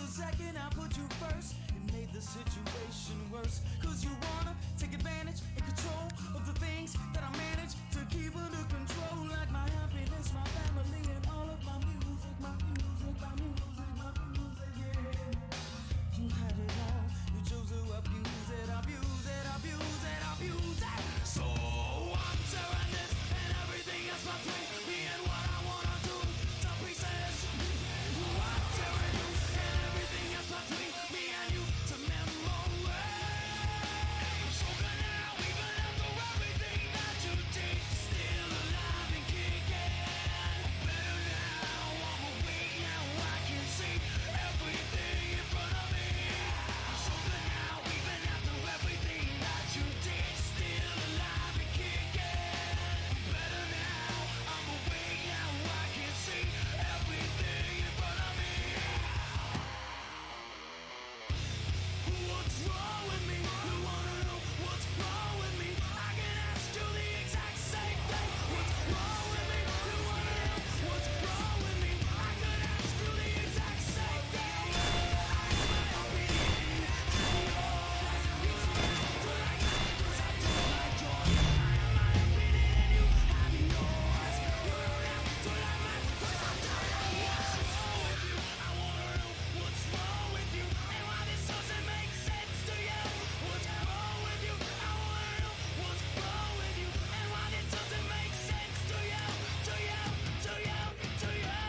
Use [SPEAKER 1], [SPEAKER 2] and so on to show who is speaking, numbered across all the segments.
[SPEAKER 1] the second I put you first, it made the situation worse. Cause you wanna take advantage and control of the things that I manage to keep under control. Like my happiness, my family, and all of my music, my music, my music, my music, yeah. You had it all, you chose to abuse it, abuse it, abuse it, abuse it. So I'm tearing this and everything else between me and what I wanna do to pieces. I'm tearing you and everything else between me and you to memory. I'm so good now, even after everything that you did, still alive and kicking. Better now, I'm awake now, I can see everything in front of me. I'm so good now, even after everything that you did, still alive and kicking. Better now, I'm awake now, I can see everything in front of me. What's wrong with me? You wanna know what's wrong with me? I can ask you the exact same thing. What's wrong with me? You wanna know what's wrong with me? I can ask you the exact same thing. I have my opinion, to yours. You don't like it 'cause I don't like yours. I have my opinion and you have yours. You don't have to like mine 'cause I don't like yours. What's wrong with you? I wanna know what's wrong with you and why this doesn't make sense to you. What's wrong with you? I wanna know what's wrong with you and why this doesn't make sense to you, to you, to you, to you.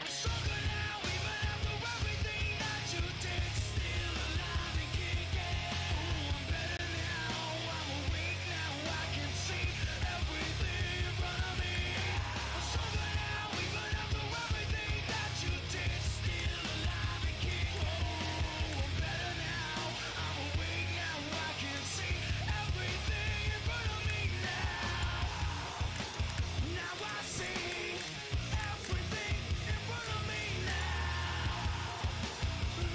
[SPEAKER 1] I'm stronger now, even after everything that you did, still alive and kicking. Ooh, I'm better now, I'm awake now, I can see everything in front of me. I'm stronger now, even after everything that you did, still alive and kicking. Ooh, I'm better now, I'm awake now, I can see everything in front of me now. Now I see everything in front of me now.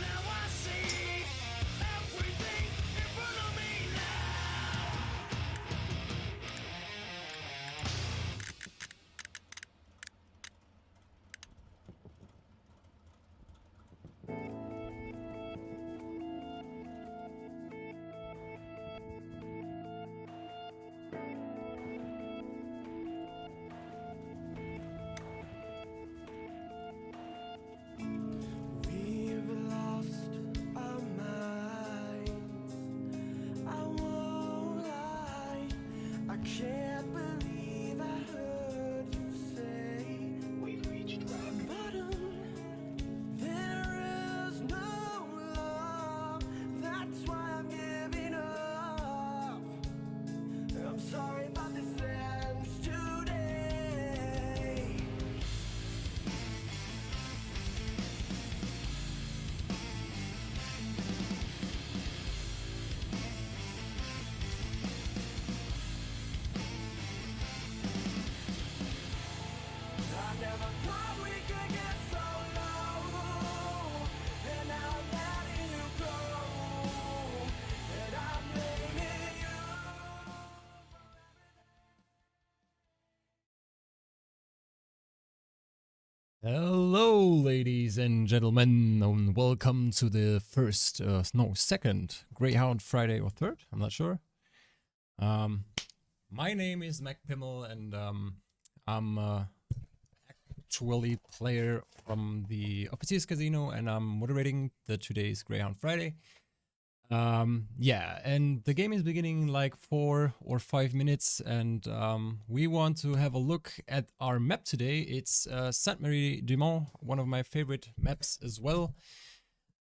[SPEAKER 1] Now I see everything in front of me now. We've lost our minds. I won't lie, I can't believe I heard you say we've reached rock bottom. There is no love, that's why I'm giving up. I'm sorry about this ends today. I never thought we could get so low, and now I'm letting you go, and I'm blaming you.
[SPEAKER 2] Hello, ladies and gentlemen, and welcome to the second Greyhound Friday or third, I'm not sure. My name is Mac Pimmel, and I'm actually player from the Officers Casino, and I'm moderating today's Greyhound Friday. Yeah, and the game is beginning in like 4 or 5 minutes, and we want to have a look at our map today. It's Sainte-Marie-du-Mont, one of my favorite maps as well.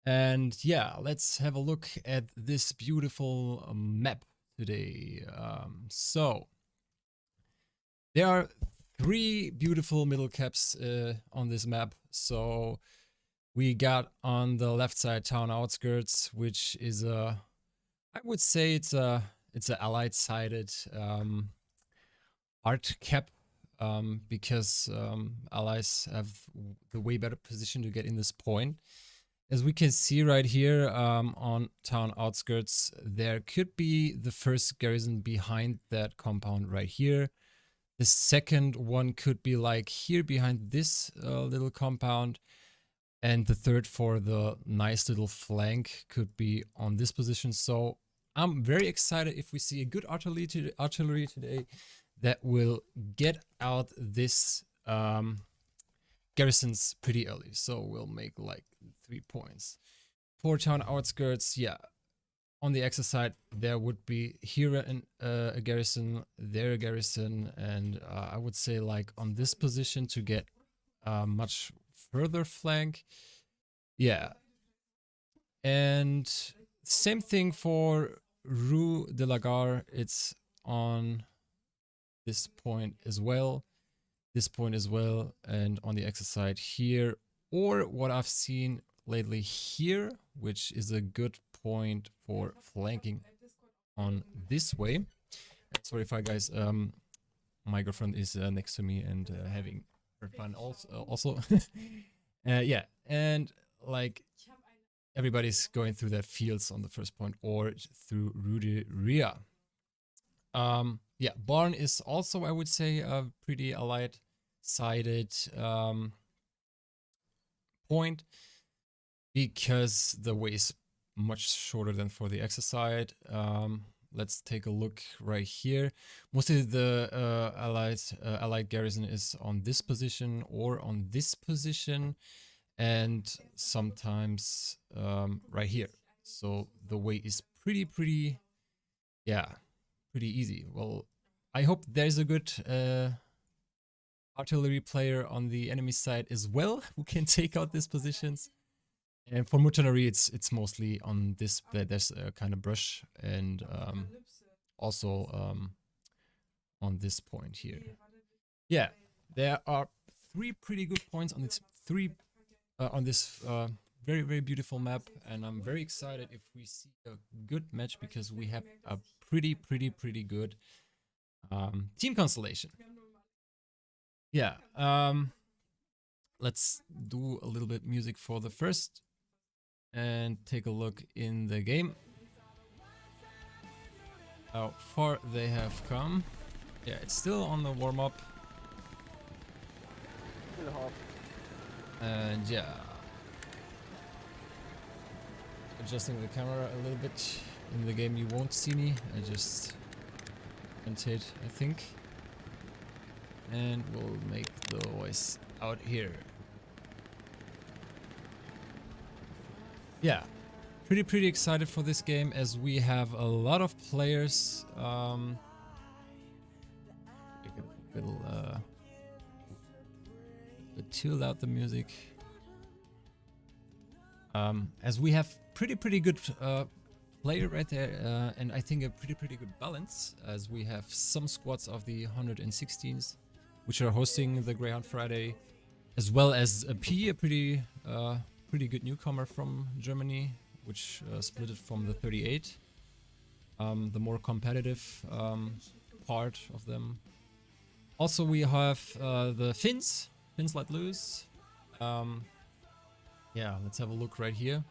[SPEAKER 2] And yeah, let's have a look at this beautiful map today. So there are 3 beautiful middle caps on this map. So we got on the left side town outskirts, which is I would say it's a allied sided art cap, because allies have the way better position to get in this point. As we can see right here, on town outskirts, there could be the first garrison behind that compound right here. The second one could be like here behind this little compound. And the third for the nice little flank could be on this position. So I'm very excited if we see a good artillery today that will get out this garrisons pretty early. So we'll make like 3 points. For town outskirts, yeah. On the Axis side, there would be here a garrison, there a garrison, and I would say like on this position to get much further flank. Yeah. And same thing for Rue de la Gare. It's on this point as well, and on the Axis side here, or what I've seen lately here, which is a good point for flanking on this way. Sorry if I guys, my girlfriend is next to me and having her fun also. Yeah, and like everybody's going through their fields on the first point or through Rue de Ria. Yeah, Barn is also, I would say, a pretty allied-sided point because the way is much shorter than for the Axis side. Let's take a look right here. Mostly the allied garrison is on this position or on this position, and sometimes right here. So the way is pretty easy. Well, I hope there's a good artillery player on the enemy side as well who can take out these positions. And for Mutinery, it's mostly on this. There's a kind of brush, and also on this point here. Yeah, there are 3 pretty good points on this very beautiful map, and I'm very excited if we see a good match because we have a pretty good team constellation. Yeah, let's do a little bit music for the first and take a look in the game. How far they have come. Yeah, it's still on the warm-up. And yeah, adjusting the camera a little bit. In the game you won't see me, I just rotate, I think. And we'll make the voice out here. Yeah, pretty excited for this game as we have a lot of players. Tune out the music. As we have pretty good player right there, and I think a pretty good balance, as we have some squads of the 116s, which are hosting the Greyhound Friday, as well as a pretty good newcomer from Germany, which split it from the 38, the more competitive part of them. Also, we have the Finns let loose. Yeah, let's have a look right here.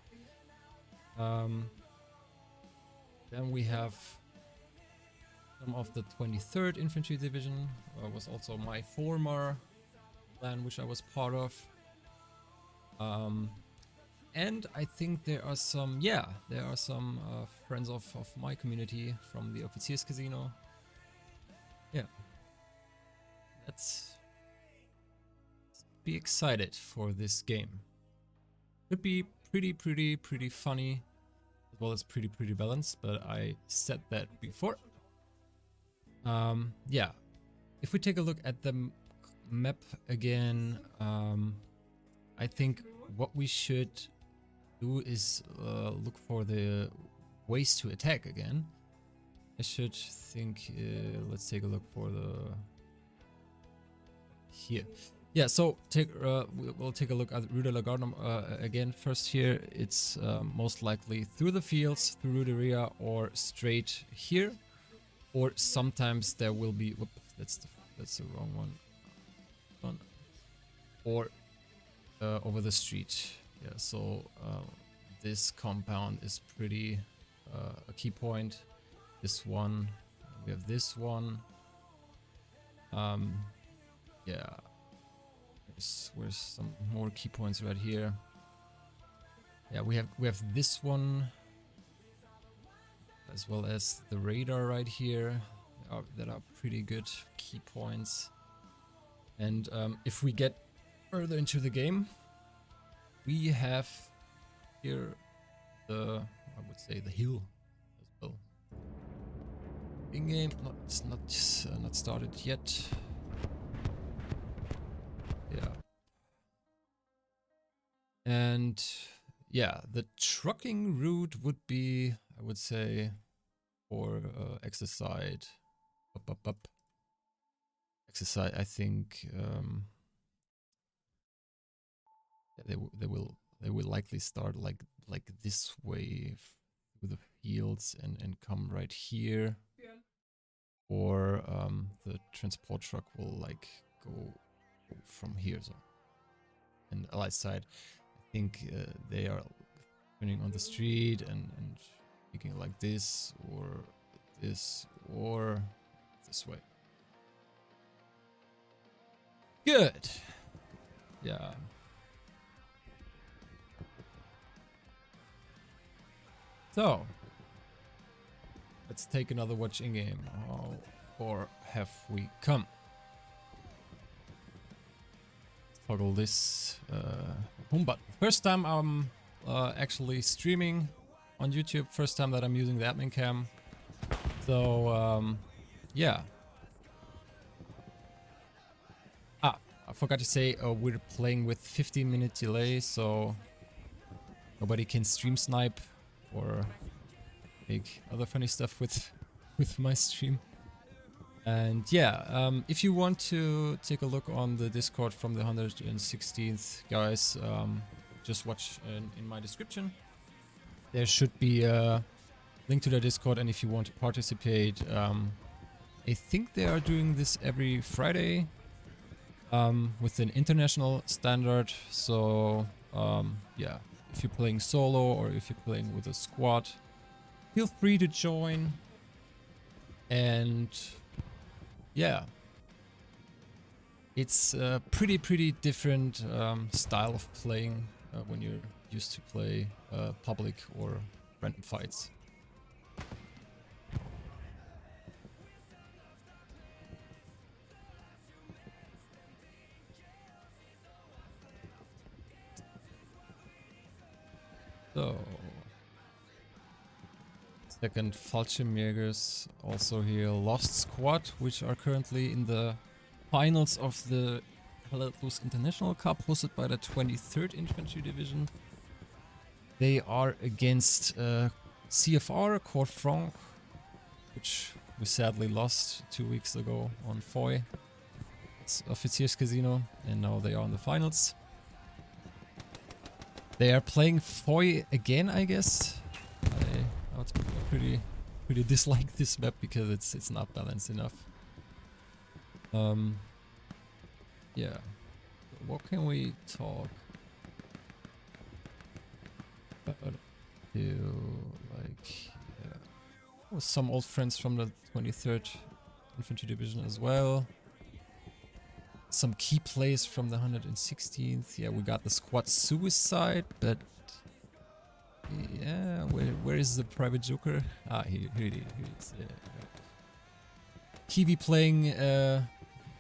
[SPEAKER 2] Then we have some of the 23rd Infantry Division, was also my former clan, which I was part of. And I think there are some, friends of my community from the Offiziers Casino. Yeah. Let's be excited for this game. Could be pretty funny, as well as pretty balanced, but I said that before. Yeah. If we take a look at the map again, I think what we should do is look for the ways to attack again. I should think, let's take a look for the here. Yeah, so we'll take a look at Rue de la Garde again. First here, it's most likely through the fields, through Rue de Ria, or straight here, or sometimes there will be. Whoop, that's the wrong one. Or over the street. Yeah, so this compound is pretty a key point. This one, we have this one. Yeah, where's some more key points right here. Yeah, we have this one, as well as the radar right here, that are pretty good key points. And if we get further into the game, we have here the, I would say, the hill as well. In-game, it's not started yet. Yeah. And yeah, the trucking route would be, I would say, for exercise, up. Exercise, I think yeah, they will likely start like this way through the fields and come right here, or the transport truck will like go from here. So, and allied side, I think they are turning on the street and making like this or this way. Good. Yeah. So, let's take another watch in game. How far have we come? Let's toggle this home button. First time I'm actually streaming on YouTube. First time that I'm using the admin cam. So, yeah. I forgot to say we're playing with 15-minute delay, so nobody can stream snipe or make other funny stuff with my stream. And yeah, if you want to take a look on the Discord from the 116th, guys, just watch in my description. There should be a link to the Discord, and if you want to participate, I think they are doing this every Friday with an international standard. So yeah, if you're playing solo or if you're playing with a squad, feel free to join. And yeah, it's a pretty different style of playing when you're used to play public or random fights. So, second Fallschirmjägers also here, Lost Squad, which are currently in the finals of the HLL International Cup hosted by the 23rd Infantry Division. They are against CFR, Corps Franc, which we sadly lost 2 weeks ago on Foy. It's Offizierscasino, and now they are in the finals. They are playing Foy again, I guess. I pretty dislike this map because it's not balanced enough. Yeah. What can we talk about? Like, yeah. Oh, some old friends from the 23rd Infantry Division as well. Some key plays from the 116th. Yeah, we got the squad suicide, but yeah, where is the private joker? Ah, here it is. Yeah. Kiwi playing,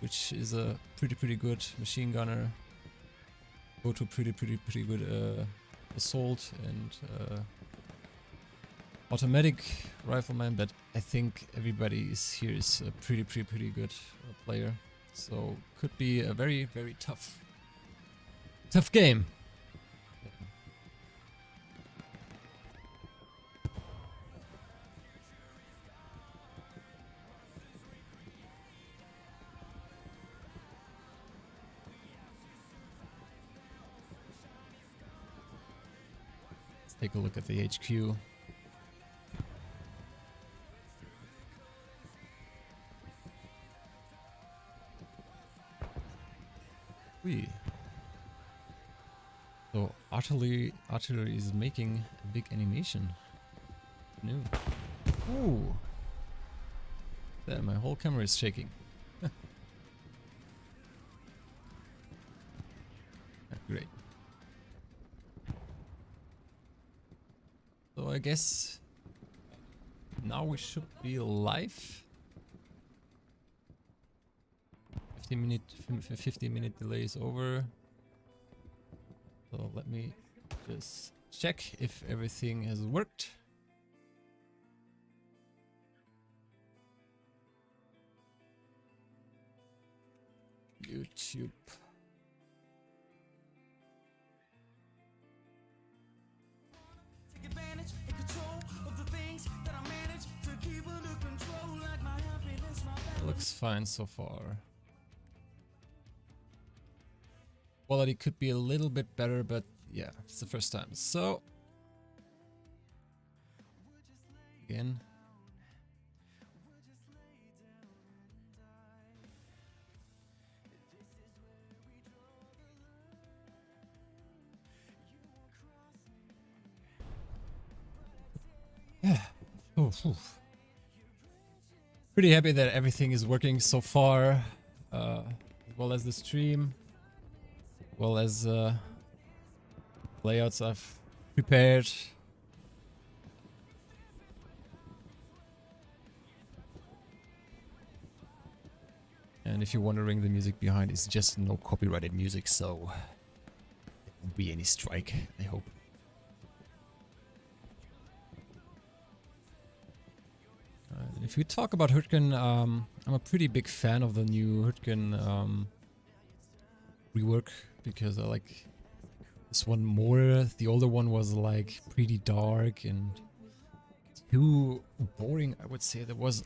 [SPEAKER 2] which is a pretty good machine gunner. Go to pretty good assault and automatic rifleman, but I think everybody here is a pretty good player. So could be a very tough game. Let's take a look at the HQ. So artillery is making a big animation. No. Ooh. There, my whole camera is shaking. Great. I guess now we should be live. 15-minute delay is over. So let me just check if everything has worked. YouTube.
[SPEAKER 1] Take advantage and control of the things that I manage to keep under control, like my happiness, my balance.
[SPEAKER 2] Looks fine so far. Quality could be a little bit better, but yeah, it's the first time. So again. Yeah. Pretty happy that everything is working so far, as well as the stream, as well as layouts I've prepared. And if you're wondering, the music behind is just no copyrighted music, so there won't be any strike, I hope. If we talk about Hurtgen, I'm a pretty big fan of the new Hurtgen rework, because I like this one more. The older one was like pretty dark and too boring, I would say. There was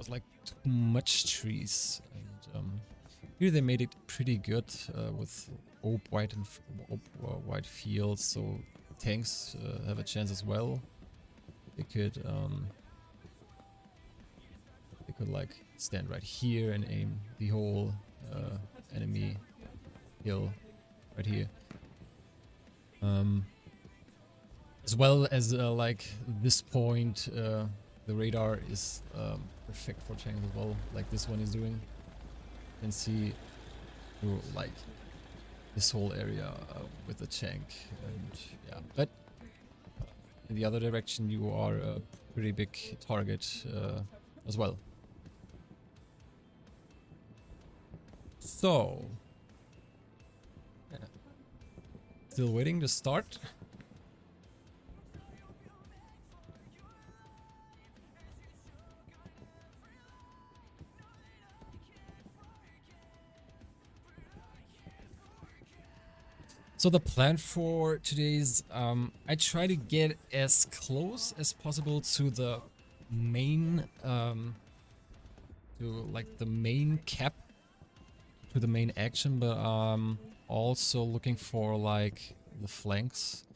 [SPEAKER 2] like too much trees, and here they made it pretty good with white fields, so tanks have a chance as well. They could like stand right here and aim the whole enemy hill right here. As well as like this point, the radar is perfect for tanks as well, like this one is doing. You can see through like this whole area with the tank, and yeah. But in the other direction, you are a pretty big target as well. So, yeah. Still waiting to start. So the plan for today's, I try to get as close as possible to the main, to like the main cap, to the main action, but also looking for like the flanks.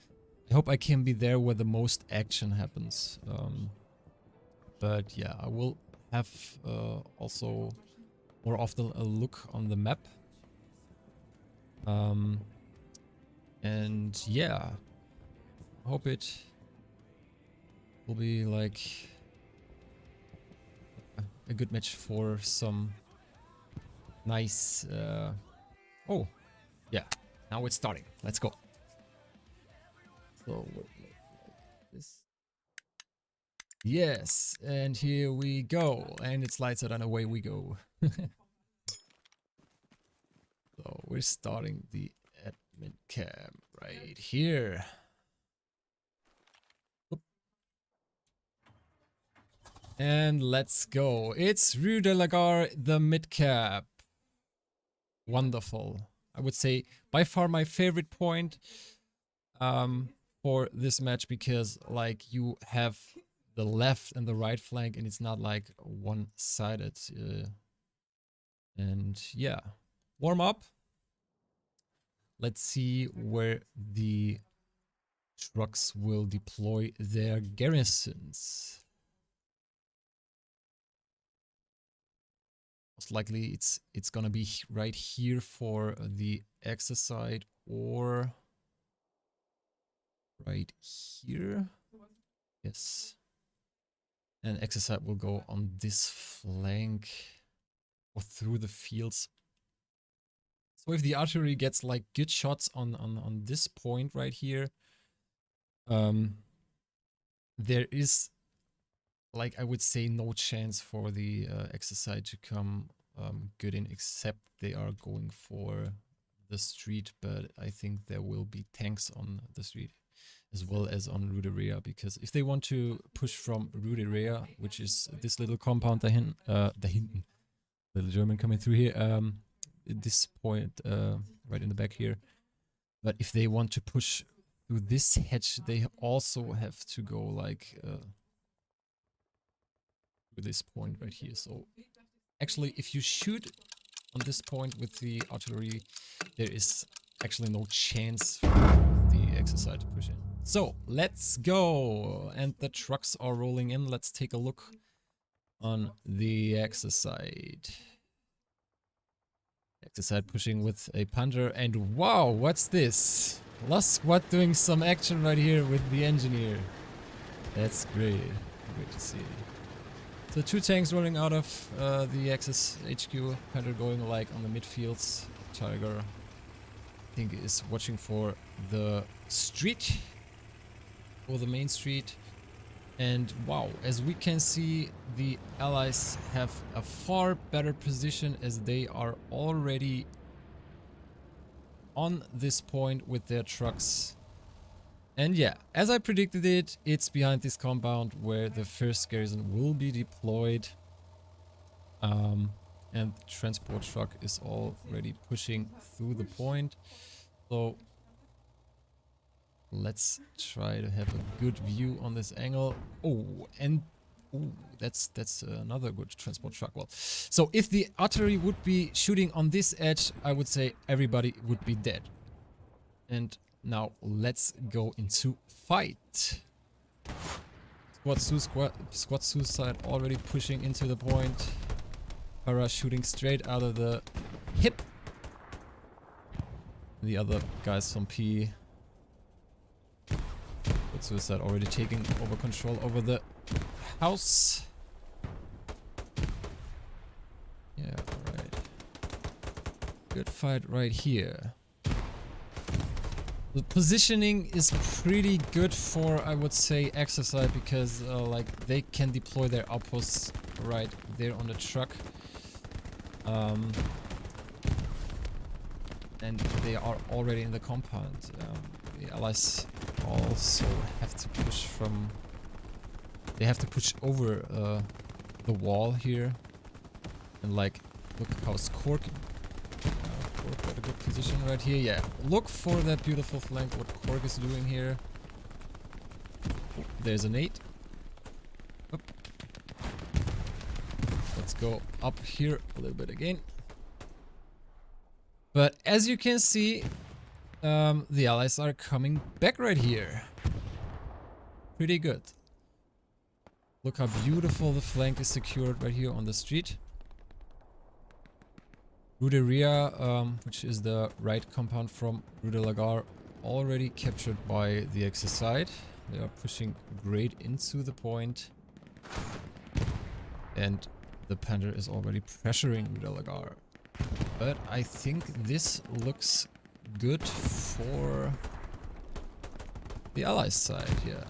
[SPEAKER 2] I hope I can be there where the most action happens. But yeah, I will have also more often a look on the map. And yeah, I hope it will be like a good match for some nice oh yeah, now it's starting. Let's go. So like this. Yes, and here we go, and it's lights out and away we go. So we're starting the admin cam right here. Oop. And let's go. It's Rue de la Gare, the mid cap. Wonderful. I would say by far my favorite point for this match, because like you have the left and the right flank and it's not like one-sided. And yeah, warm up. Let's see where the trucks will deploy their garrisons. Most likely it's gonna be right here for the access side, or right here. Yes. And access side will go on this flank or through the fields. So if the artillery gets like good shots on this point right here, there is, like, I would say, no chance for the exercise to come good in, except they are going for the street. But I think there will be tanks on the street as well as on Rue de Rea, because if they want to push from Rue de Rea, which is this little compound dahin, dahinten, little German coming through here, at this point, right in the back here. But if they want to push through this hedge, they also have to go like to this point right here. So actually, if you shoot on this point with the artillery, there is actually no chance for the exercise to push in. So let's go, and the trucks are rolling in. Let's take a look on the exercise. Exercise pushing with a punter, and wow, what's this? Last squad doing some action right here with the engineer. That's great. Great to see. So 2 tanks rolling out of the Axis HQ. Punter going like on the midfields. Tiger, I think, is watching for the street, or the main street. And wow, as we can see, the Allies have a far better position as they are already on this point with their trucks. And yeah, as I predicted it, it's behind this compound where the first garrison will be deployed. And the transport truck is already pushing through the point. So let's try to have a good view on this angle. Oh, and ooh, that's another good transport truck. Well, so if the artillery would be shooting on this edge, I would say everybody would be dead. And now let's go into fight. Squad suicide already pushing into the point. Para shooting straight out of the hip. The other guys from P. Squad suicide already taking over control over the house. Yeah, alright. Good fight right here. The positioning is pretty good for, I would say, exercise, because like they can deploy their outposts right there on the truck. And they are already in the compound. The Allies also have to push from... They have to push over the wall here. And like, look how Skork got a good position right here. Yeah, look for that beautiful flank, what Korg is doing here. Oh, there's an 8. Up. Let's go up here a little bit again. But as you can see, the Allies are coming back right here. Pretty good. Look how beautiful the flank is secured right here on the street. Rue de Rea, which is the right compound from Rue de la Gare, already captured by the Axis side. They are pushing great into the point. And the Panther is already pressuring Rue de la Gare. But I think this looks good for the Allies side, yeah.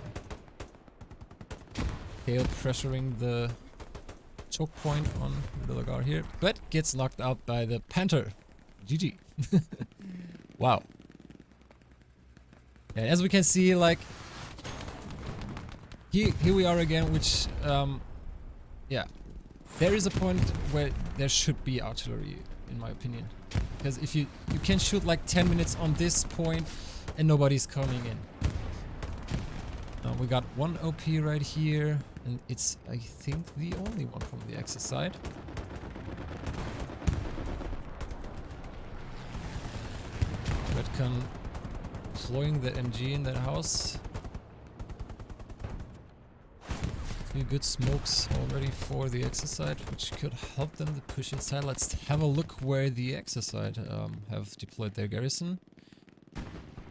[SPEAKER 2] Kale pressuring the choke point on Rue de la Gare here, but gets knocked out by the Panther. GG. Wow. And as we can see, like, here we are again, which, yeah, there is a point where there should be artillery, in my opinion. Because if you can shoot like 10 minutes on this point and nobody's coming in. We got one OP right here, and it's, I think, the only one from the Axis side. Redcon deploying the MG in that house. Few good smokes already for the Axis side, which could help them to push inside. Let's have a look where the Axis side have deployed their garrison.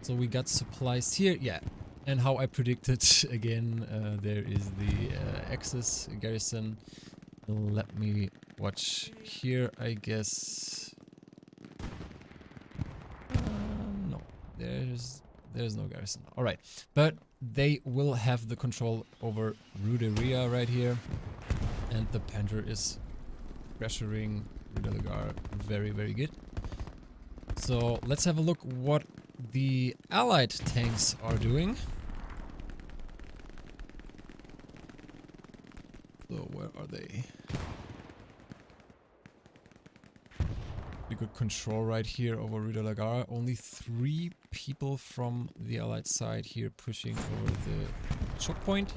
[SPEAKER 2] So we got supplies here, yeah. And how I predicted, again, there is the Axis garrison. Let me watch here, I guess. No, there's there's no garrison. All right, but they will have the control over Ruderia right here, and the Panther is pressuring Rudelagar very, very good. So let's have a look what the allied tanks are doing. So where are they? Pretty good control right here over Rudelagar. Only 3 people from the allied side here pushing over the choke point.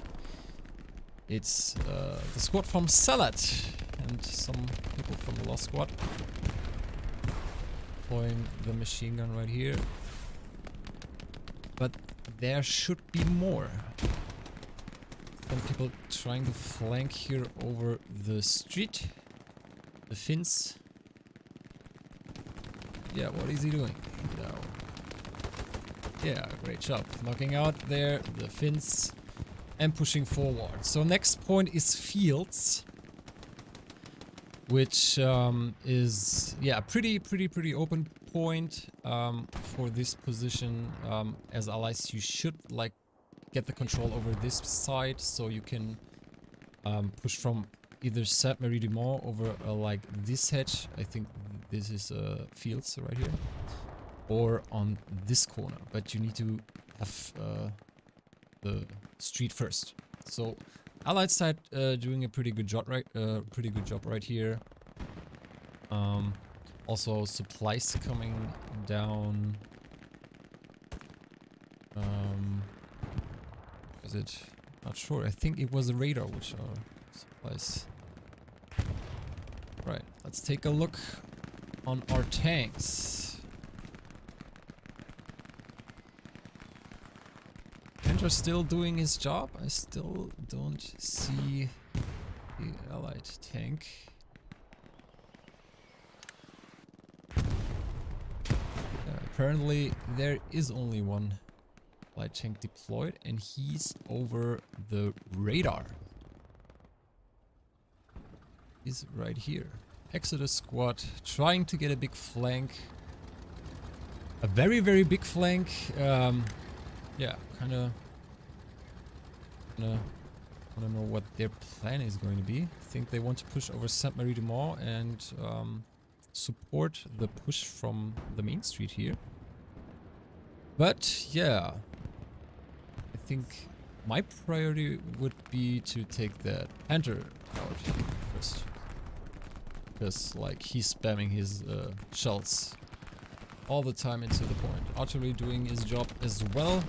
[SPEAKER 2] It's the squad from Salat and some people from the Lost Squad deploying the machine gun right here. But there should be more. Some people trying to flank here over the street. The Finns. Yeah, what is he doing? No. Yeah, great job. Knocking out there the Finns and pushing forward. So next point is fields, which is, yeah, pretty open point for this position. As allies, you should like get the control over this side, so you can push from either Sainte Marie du Mont over like this hedge. I think this is fields right here, or on this corner. But you need to have the street first. So allied side doing a pretty good job right here. Also supplies coming down. Is it? Not sure. I think it was a radar which are supplies. Right, let's take a look on our tanks. Panther still doing his job. I still don't see the allied tank. Apparently there is only one allied tank deployed, and he's over the radar. He's right here. Exodus squad trying to get a big flank. A very, very big flank. Yeah, kinda wanna know what their plan is going to be. I think they want to push over Sainte Marie du Mont and support the push from the main street here. But yeah, I think my priority would be to take that Panther out first. Because like he's spamming his shells all the time into the point. Artillery doing his job as well.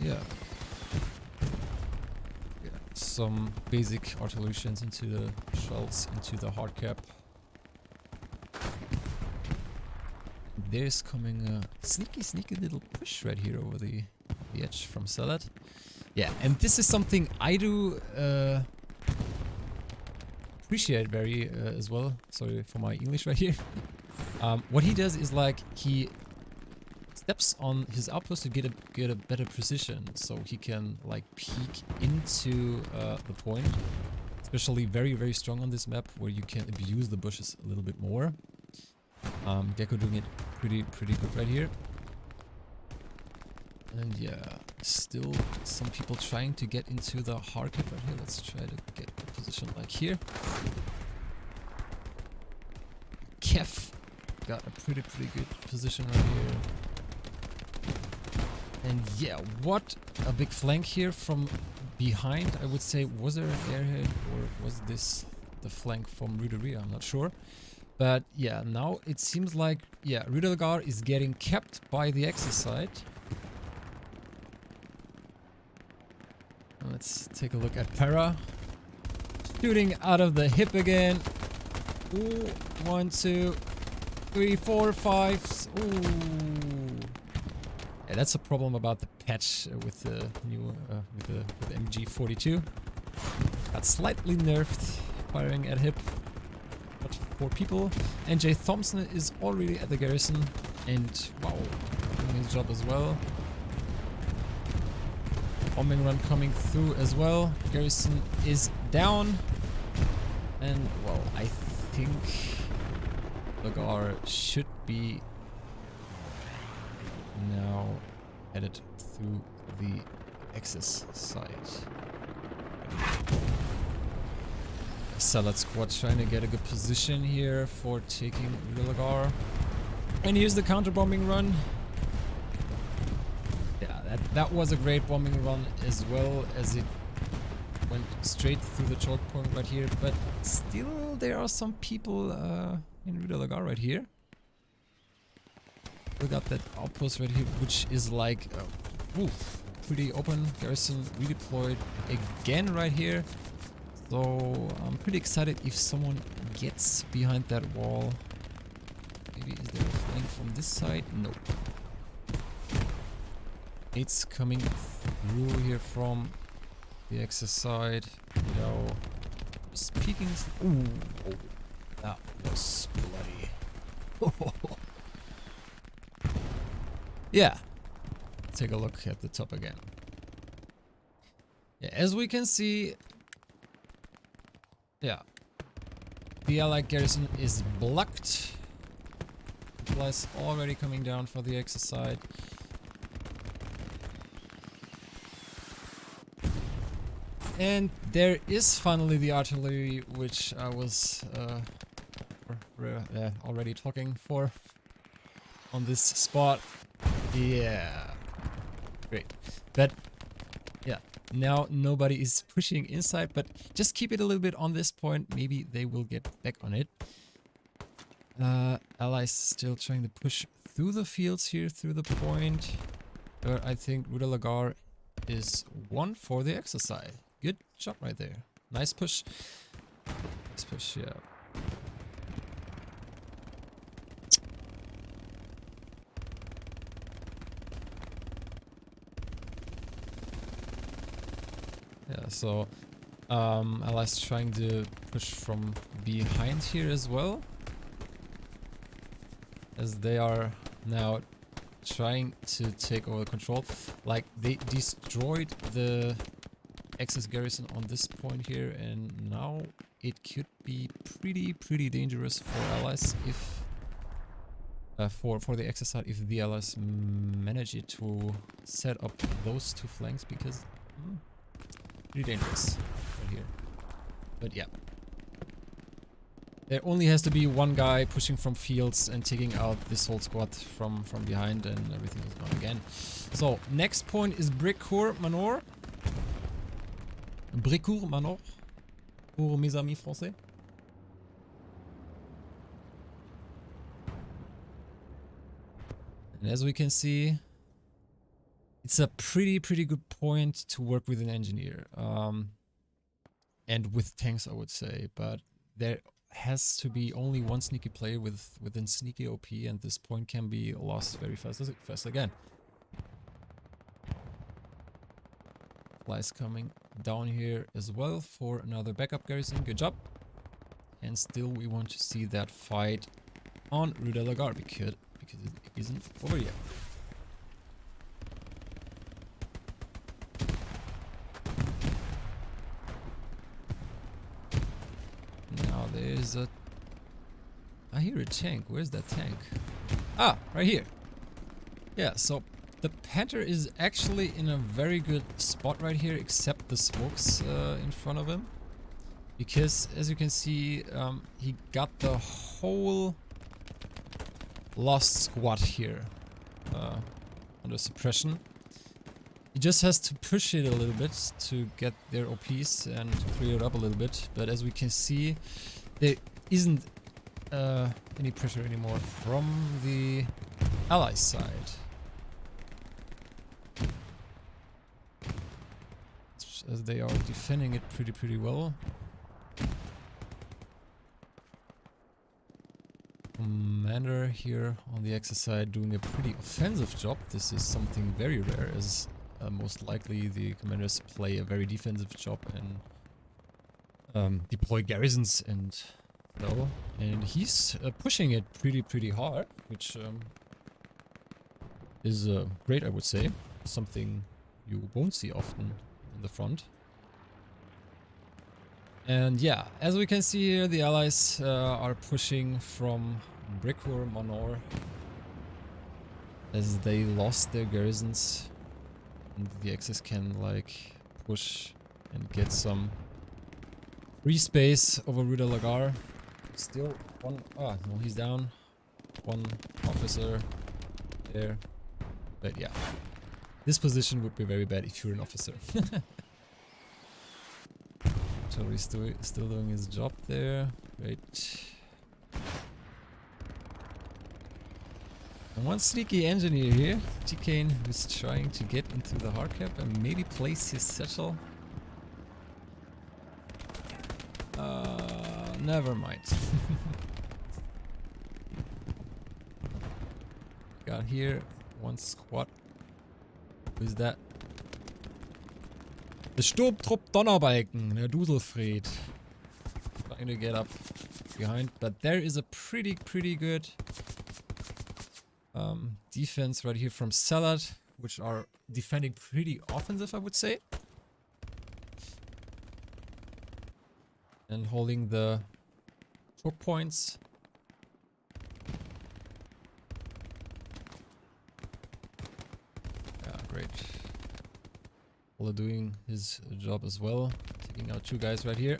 [SPEAKER 2] Yeah. Some basic artillery into the shells, into the hard cap. There's coming a sneaky little push right here over the edge from Salat. Yeah, and this is something I do appreciate very as well. Sorry for my English right here. What he does is like he steps on his outpost to get a better position, so he can like peek into the point. Especially very strong on this map, where you can abuse the bushes a little bit more. Gecko doing it pretty good right here. And yeah, still some people trying to get into the hard cap right here. Let's try to get a position like here. Kev got a pretty good position right here. And yeah, what a big flank here from behind. I would say, was there an airhead, or was this the flank from Ruderia? I'm not sure. But yeah, now it seems like, yeah, Rudelagar is getting kept by the Axis side. Let's take a look at Para. Shooting out of the hip again. Ooh, 1, 2, 3, 4, 5. Ooh. Yeah, that's a problem about the patch with the new with the MG42. Got slightly nerfed, firing at hip. But 4 people. And Jay Thompson is already at the garrison, and wow, doing his job as well. Bombing run coming through as well. Garrison is down. And well, I think Lagar should be now headed through the Axis side. Salad squad trying to get a good position here for taking Rudelagar. And here's the counter bombing run. Yeah, that was a great bombing run as well, as it went straight through the choke point right here. But still, there are some people in Rudelagar right here. We got that outpost right here, which is like pretty open. Garrison redeployed again right here. So I'm pretty excited if someone gets behind that wall. Maybe is there a flank from this side? Nope. It's coming through here from the Axis side. No. Just peeking. Ooh, oh, that was bloody. Yeah. Take a look at the top again. Yeah, as we can see, yeah, the Allied garrison is blocked. Plus already coming down for the Axis side. And there is finally the artillery, which I was already talking for on this spot. Yeah, great. But yeah, now nobody is pushing inside, but just keep it a little bit on this point. Maybe they will get back on it. Allies still trying to push through the fields here, through the point. But I think Rudelagar is one for the exercise. Good job right there. Nice push. Nice push, yeah. Yeah, so Allies trying to push from behind here as well, as they are now trying to take over control. Like, they destroyed the Axis garrison on this point here, and now it could be pretty dangerous for Allies if for the Axis side, if the Allies manage it to set up those two flanks, because pretty dangerous right here. But yeah, there only has to be one guy pushing from fields and taking out this whole squad from behind, and everything is gone again. So next point is Bricourt Manor. Bricourt Manor pour mes amis français. And as we can see, it's a pretty good point to work with an engineer, and with tanks, I would say. But there has to be only one sneaky player within sneaky OP, and this point can be lost very fast again. Flies coming down here as well for another backup garrison. Good job. And still we want to see that fight on Rudelagar because it isn't over yet. Now there's a... I hear a tank. Where's that tank? Ah, right here. Yeah, so the Panther is actually in a very good spot right here, except the smokes in front of him. Because, as you can see, he got the whole lost squad here under suppression. He just has to push it a little bit to get their OPs and to clear it up a little bit. But as we can see, there isn't any pressure anymore from the Allies side. As they are defending it pretty well. Commander here on the Axis side doing a pretty offensive job. This is something very rare, as most likely the commanders play a very defensive job and deploy garrisons and so. And he's pushing it pretty hard, which is great, I would say. Something you won't see often in the front. And yeah, as we can see here, the Allies are pushing from Bricourt Manor. as they lost their garrisons. And the Axis can like push and get some free space over Ruda Lagar. Still one. Ah, no, he's down. One officer there. But yeah, this position would be very bad if you're an officer. Artillery's still doing his job there. Great. And one sneaky engineer here, T-Kane, who's trying to get into the hard cap and maybe place his satchel. Never mind. Got here one squad. Who's that? The Sturmtrupp Donnerbalken, der Duselfried. Trying to get up behind, but there is a pretty good defense right here from Salad, which are defending pretty offensive, I would say. And holding the choke points. Yeah, great. Ola doing his job as well. Taking out two guys right here.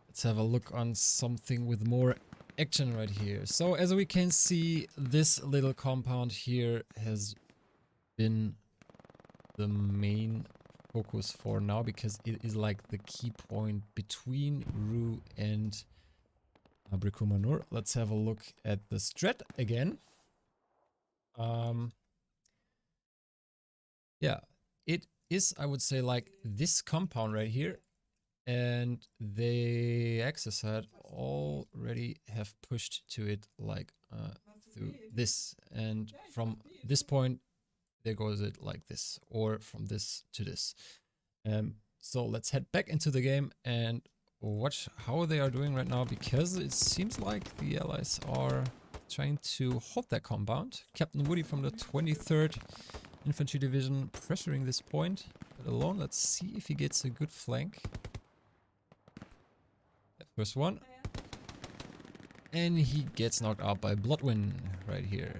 [SPEAKER 2] Let's have a look on something with more action right here. So as we can see, this little compound here has been the main focus for now, because it is like the key point between Ru and Brikumanur. Let's have a look at the strat again. Yeah, it is, I would say, like this compound right here. And the Axis side already have pushed to it like through this. And from this point, there goes it like this. Or from this to this. So let's head back into the game and watch how they are doing right now. Because it seems like the allies are trying to hold that compound. Captain Woody from the 23rd Infantry Division pressuring this point. But alone, let's see if he gets a good flank. First one. And he gets knocked out by Bloodwind right here.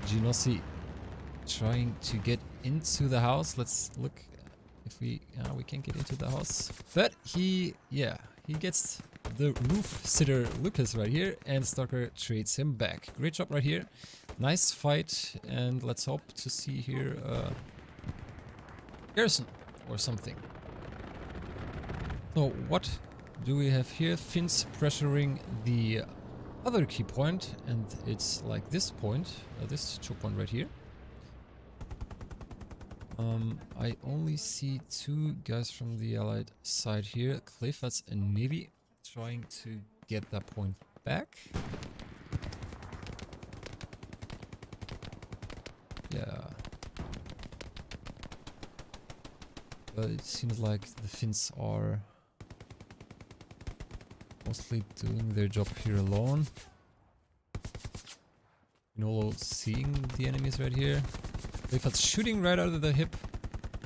[SPEAKER 2] Genossi trying to get into the house. Let's look if we can't get into the house. But he gets the roof sitter Lucas right here, and Stalker trades him back. Great job right here. Nice fight, and let's hope to see here garrison or something. So what do we have here? Finns pressuring the other key point, and it's like this point, this choke point right here. I only see two guys from the allied side here, Clayfats and Navy, trying to get that point back. Yeah. But it seems like the Finns are mostly doing their job here alone. Nolo seeing the enemies right here. Clayfats shooting right out of the hip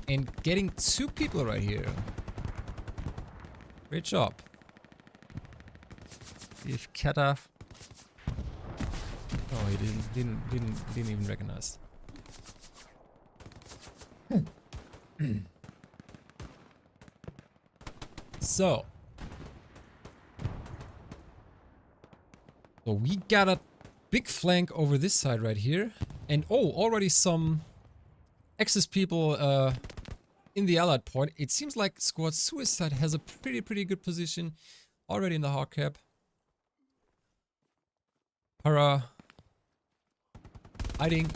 [SPEAKER 2] and getting two people right here. Great job. If Kata. Oh, he didn't even recognize. So we got a big flank over this side right here. And oh, already some Axis people in the allied point. It seems like Squad Suicide has a pretty good position already in the hard cap. Para hiding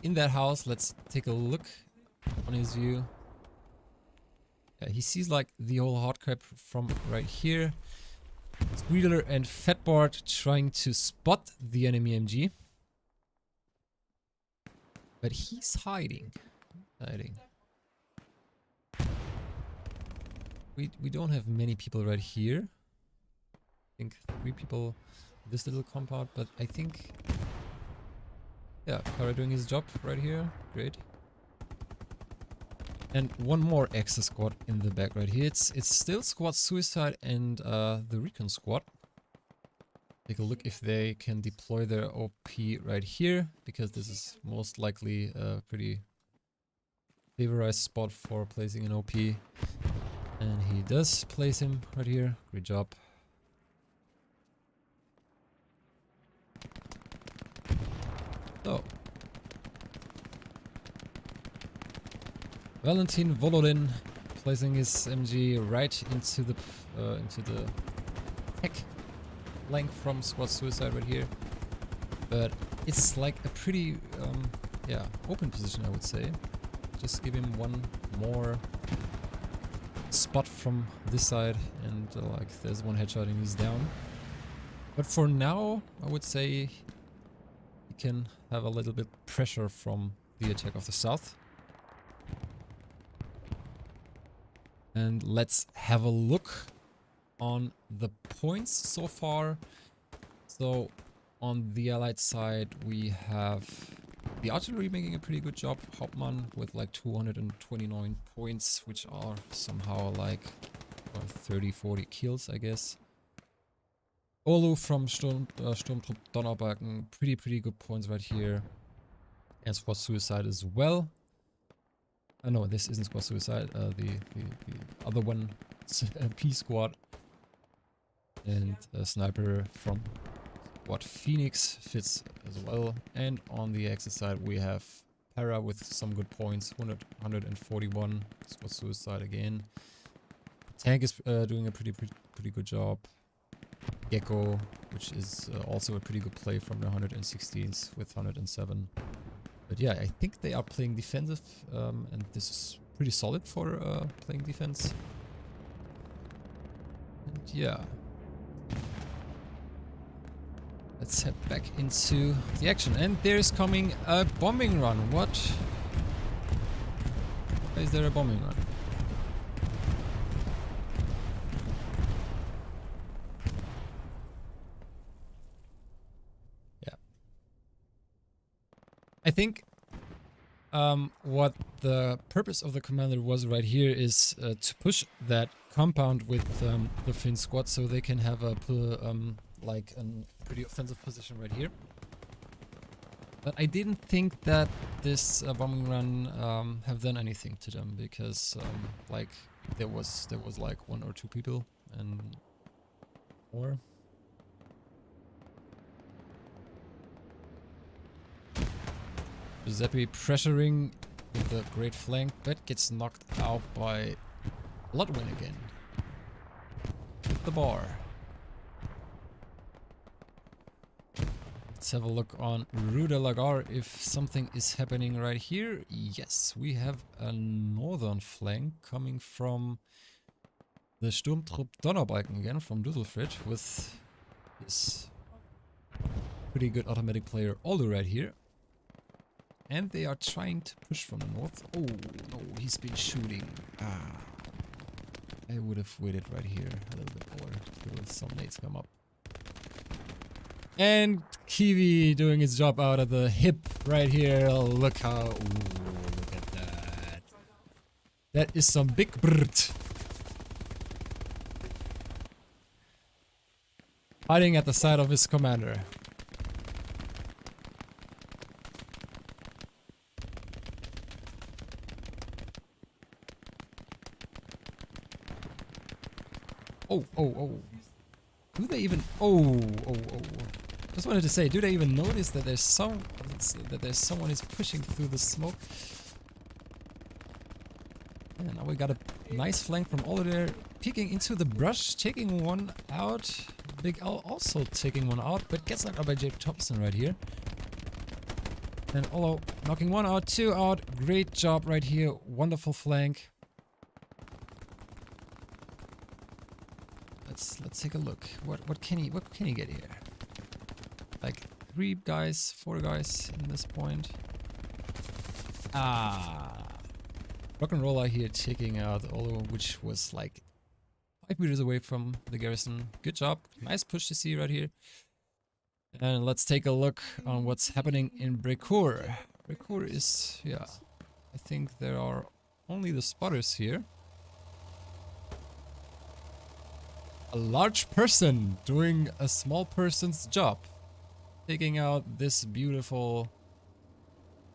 [SPEAKER 2] in that house. Let's take a look on his view. Yeah, he sees like the whole hard cap from right here. Squealer and Fatbart trying to spot the enemy MG. But he's hiding. We don't have many people right here. I think 3 people in this little compound, but I think, yeah, Kara doing his job right here. Great. And one more Axis squad in the back right here. It's still Squad Suicide and the Recon squad. Take a look if they can deploy their OP right here, because this is most likely a pretty favorized spot for placing an OP. And he does place him right here. Great job. So, Valentin Volodin placing his MG right into the tech flank from Squad Suicide right here. But it's like a pretty yeah, open position, I would say. Just give him one more spot from this side, and like there's one headshot and he's down. But for now, I would say he can have a little bit pressure from the attack of the south. And let's have a look on the points so far. So on the Allied side, we have the artillery making a pretty good job. Hauptmann with like 229 points, which are somehow like 30-40 kills, I guess. Olu from Sturmtrupp Donnerbalken, pretty good points right here. And Squad Suicide as well. No, this isn't Squad Suicide, the other one, P Squad. And a sniper from Squad Phoenix fits as well. And on the Axis side we have Para with some good points, 141, Squad Suicide again. Tank is doing a pretty good job. Gecko, which is also a pretty good play from the 116s with 107. But yeah, I think they are playing defensive, and this is pretty solid for playing defense. And yeah. Let's head back into the action. And there's coming a bombing run. What? Why is there a bombing run? I think what the purpose of the commander was right here is to push that compound with the Finn squad, so they can have a like a pretty offensive position right here. But I didn't think that this bombing run have done anything to them, because like there was like 1 or 2 people and more. Giuseppe pressuring with the great flank, but gets knocked out by Bloodwind again. With the bar. Let's have a look on Rue de la Gare if something is happening right here. Yes, we have a northern flank coming from the Sturmtrupp Donnerbalken again, from Düsselfried, with his pretty good automatic player Olu right here. And they are trying to push from the north. Oh, no, he's been shooting. Ah. I would have waited right here a little bit more till some nades come up. And Kiwi doing his job out of the hip right here. Look how... Ooh, look at that. That is some big brrt. Hiding at the side of his commander. Oh. Do they even... Oh. Just wanted to say, do they even notice that there's someone is pushing through the smoke? And now we got a nice flank from Olo there, peeking into the brush, taking one out. Big L also taking one out, but gets knocked out by Jake Thompson right here. And Olo knocking 1 out, 2 out. Great job right here. Wonderful flank. Let's take a look. What can he get here? Like 3 guys, 4 guys in this point. Rock and Roller here taking out Olo, which was like 5 meters away from the garrison. Good job. Nice push to see right here. And let's take a look on what's happening in Brecourt. Brecourt is, yeah, I think there are only the spotters here. a large person doing a small person's job. Taking out this beautiful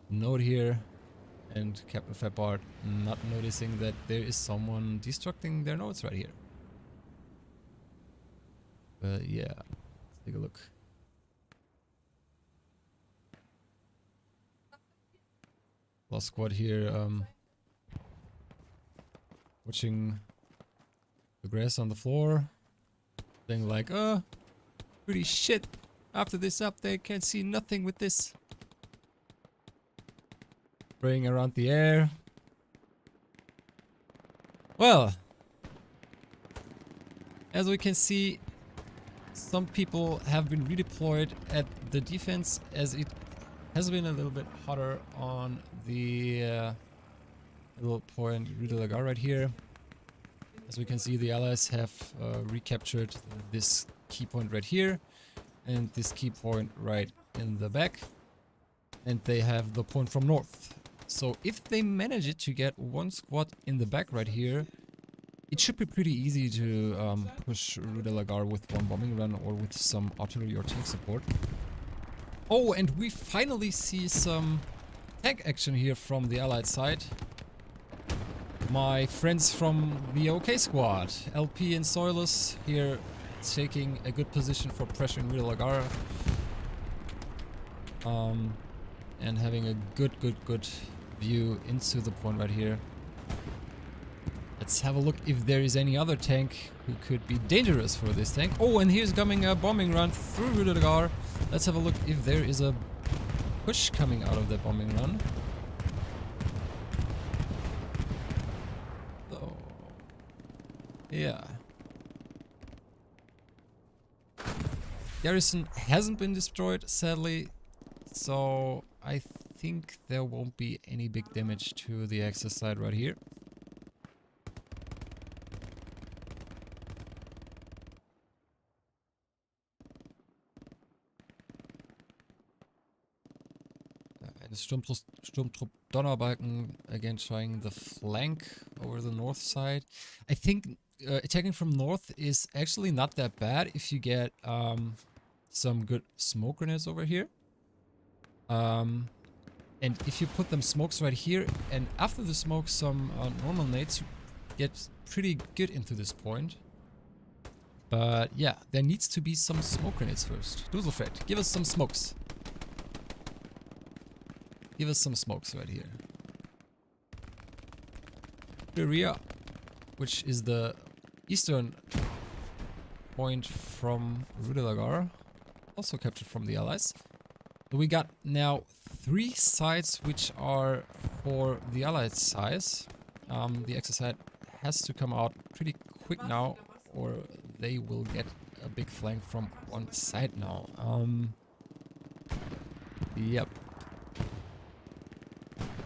[SPEAKER 2] node here. And Captain Fatbart not noticing that there is someone destructing their nodes right here. But yeah, let's take a look. Lost squad here, watching the grass on the floor. Saying like, pretty shit. After this update, can't see nothing with this. Spraying around the air. Well, as we can see, some people have been redeployed at the defense as it has been a little bit hotter on the little point Rudelagar right here. As we can see, the allies have recaptured this key point right here and this key point right in the back, and they have the point from north. So if they manage it to get one squad in the back right here, it should be pretty easy to push Rudelagar with one bombing run or with some artillery or tank support. Oh, and we finally see some tank action here from the allied side. My friends from the OK squad, LP and Soilus, here taking a good position for pressuring Rudelagar. And having a good view into the point right here. Let's have a look if there is any other tank who could be dangerous for this tank. Oh, and here's coming a bombing run through Rudelagar. Let's have a look if there is a push coming out of that bombing run. So, yeah. Garrison hasn't been destroyed, sadly. So I think there won't be any big damage to the access side right here. And Sturmtrupp Donnerbalken again trying the flank over the north side. I think attacking from north is actually not that bad if you get some good smoke grenades over here. And if you put them smokes right here, and after the smoke some normal nades, you get pretty good into this point. But yeah, there needs to be some smoke grenades first. Duselfred, give us some smokes. Give us some smokes right here. Korea, which is the eastern point from Rudelagar, also captured from the allies. So we got now 3 sides which are for the allied size. The exercise has to come out pretty quick now, or they will get a big flank from one side now. Yep.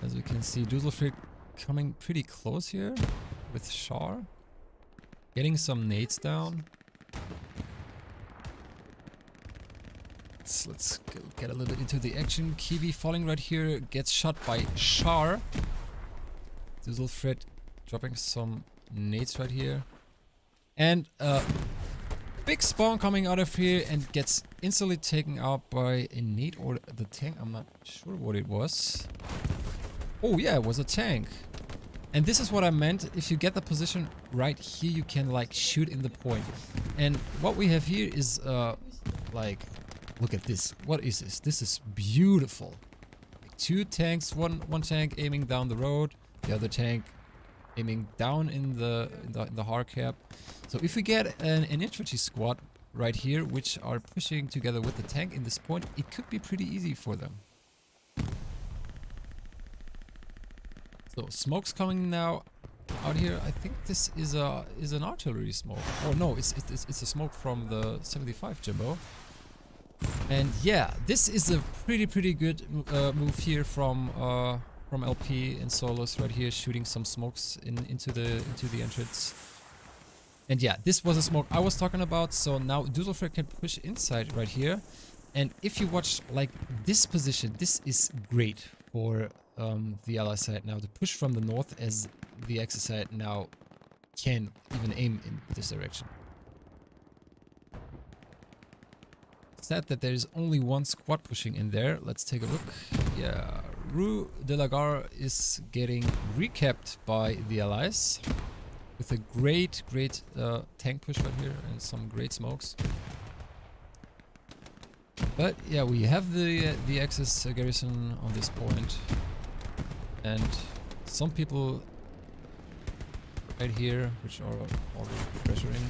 [SPEAKER 2] As we can see, Duselfried coming pretty close here with Char. Getting some nades down. Let's get a little bit into the action. Kiwi falling right here, gets shot by Char. Duselfried dropping some nades right here. And big spawn coming out of here and gets instantly taken out by a nade or the tank. I'm not sure what it was. Oh yeah, it was a tank. And this is what I meant. If you get the position right here, you can like shoot in the point. And what we have here is like, look at this. What is this? This is beautiful. Like 2 tanks, one tank aiming down the road, the other tank aiming down in the hard cap. So if we get an infantry squad right here, which are pushing together with the tank in this point, it could be pretty easy for them. So smoke's coming now out here. I think this is an artillery smoke. Oh no, it's a smoke from the 75 Jimbo. And yeah, this is a pretty good move here from LP and Solos right here, shooting some smokes into the entrance. And yeah, this was a smoke I was talking about. So now Duselfried can push inside right here. And if you watch like this position, this is great for the ally side now to push from the north, as the Axis side now can even aim in this direction. sad that there's only one squad pushing in there. Let's take a look. Yeah, Rue de la Gare is getting recapped by the allies with a great tank push right here and some great smokes. But yeah, we have the Axis garrison on this point, and some people right here which are already pressuring.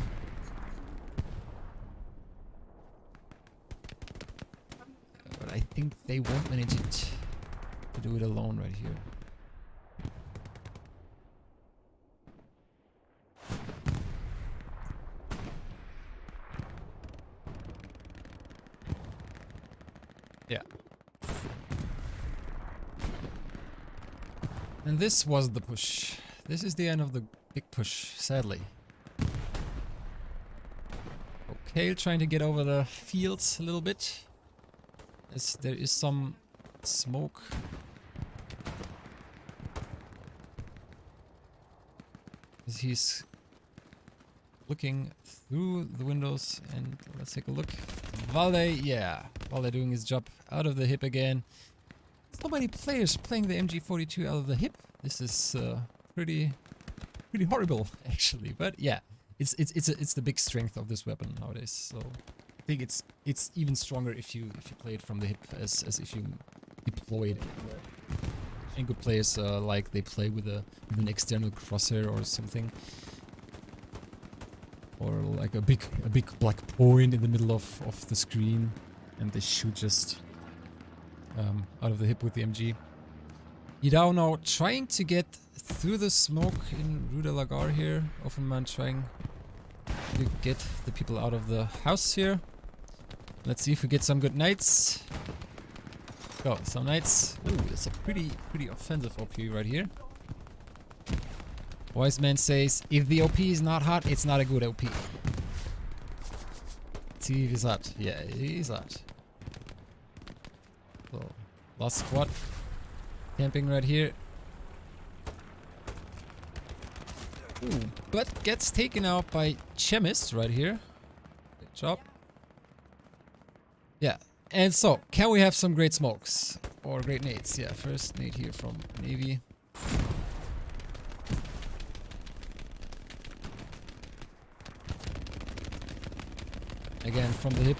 [SPEAKER 2] But I think they won't manage it to do it alone right here. Yeah. And this was the push. This is the end of the big push, sadly. Okay, trying to get over the fields a little bit. As there is some smoke. As he's looking through the windows, and let's take a look. Valde, yeah. Valde doing his job out of the hip again. So many players playing the MG42 out of the hip. This is pretty horrible, actually. But yeah, it's the big strength of this weapon nowadays. So I think it's even stronger if you play it from the hip as if you deploy it. And good players like they play with an external crosshair or something, or like a big black point in the middle of the screen, and they shoot just out of the hip with the MG. Yidao now trying to get through the smoke in Rue de la Gare here. Offenman trying to get the people out of the house here. Let's see if we get some good nades. Go, some nades. Ooh, that's a pretty offensive OP right here. Wise man says, if the OP is not hot, it's not a good OP. Let's see if he's hot. Yeah, he's hot. So, last squad. Camping right here. Ooh, but gets taken out by Chemist right here. Good job. Yeah, and so, can we have some great smokes? Or great nades? Yeah, first nade here from Navy. Again, from the hip.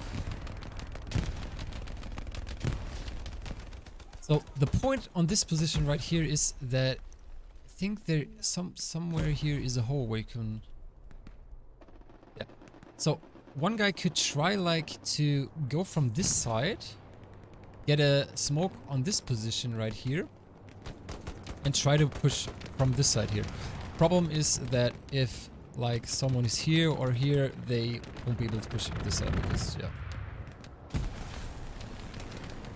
[SPEAKER 2] So the point on this position right here is that I think there somewhere here is a hole where you can. Yeah. So one guy could try like to go from this side, get a smoke on this position right here, and try to push from this side here. Problem is that if like someone is here or here, they won't be able to push this side because yeah,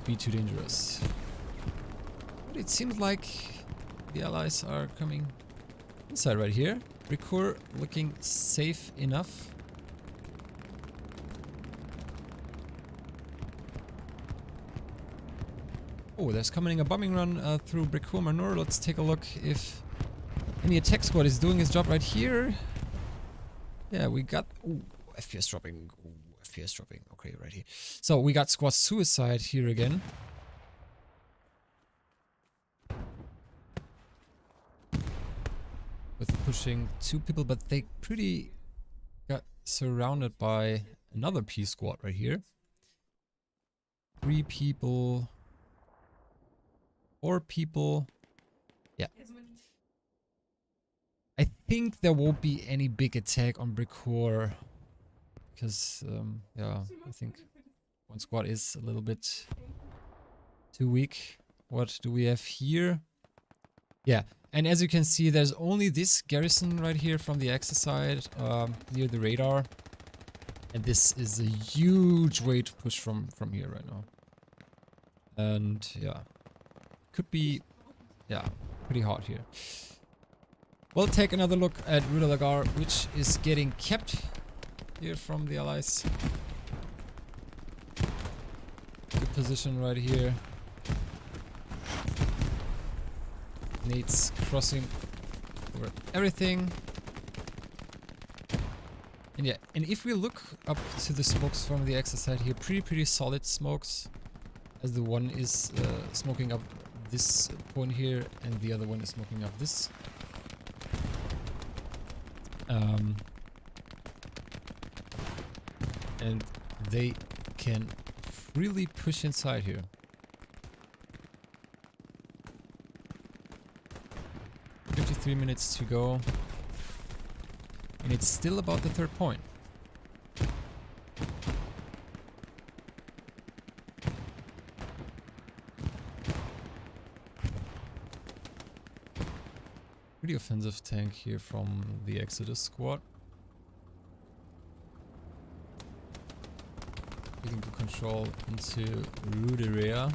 [SPEAKER 2] be too dangerous. But it seems like the allies are coming inside right here. Ricoeur looking safe enough. Oh, there's coming a bombing run through Bricoeur Manor. Let's take a look if any attack squad is doing his job right here. Yeah, we got... Ooh, FPS dropping. Ooh, FPS dropping. Okay, right here. So, we got squad suicide here again. With pushing 2 people, but they pretty got surrounded by another P squad right here. 3 people. 4 people. Yeah. I think there won't be any big attack on Bricoeur. Because, yeah, I think one squad is a little bit too weak. What do we have here? Yeah, and as you can see, there's only this garrison right here from the Axis side, near the radar. And this is a huge way to push from here right now. And, yeah. Could be, yeah, pretty hard here. We'll take another look at Rue de la Gare, which is getting kept here from the allies. Good position right here. Needs crossing over everything. And yeah, and if we look up to the smokes from the Axis side here, pretty solid smokes, as the one is smoking up this point here, and the other one is smoking up this. And they can freely push inside here. "53 minutes to go, and it's still about the third point." Pretty offensive tank here from the Exodus squad. Getting to control into rude area.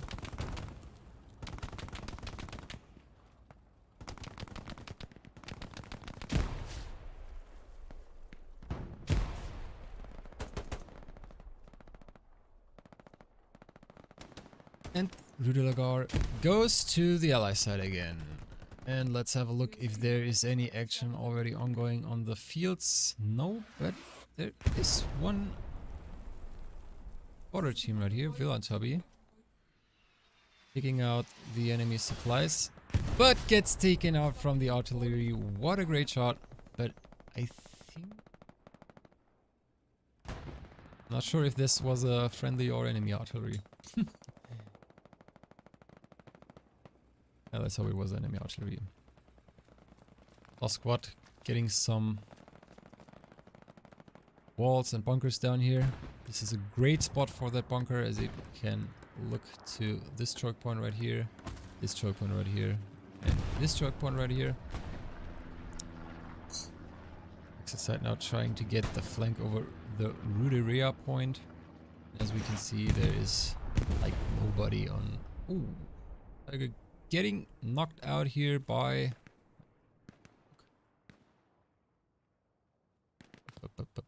[SPEAKER 2] And Rudelagar goes to the ally side again. And let's have a look if there is any action already ongoing on the fields. No, but there is one border team right here, Villa Tubby, taking out the enemy supplies, but gets taken out from the artillery. What a great shot, but I think... not sure if this was a friendly or enemy artillery. Yeah, let's hope it was enemy artillery. Our squad getting some walls and bunkers down here. This is a great spot for that bunker, as it can look to this choke point right here, this choke point right here, and this choke point right here. Exercise now trying to get the flank over the Ruderia point. As we can see, there is like nobody on... Ooh, like getting knocked out here by...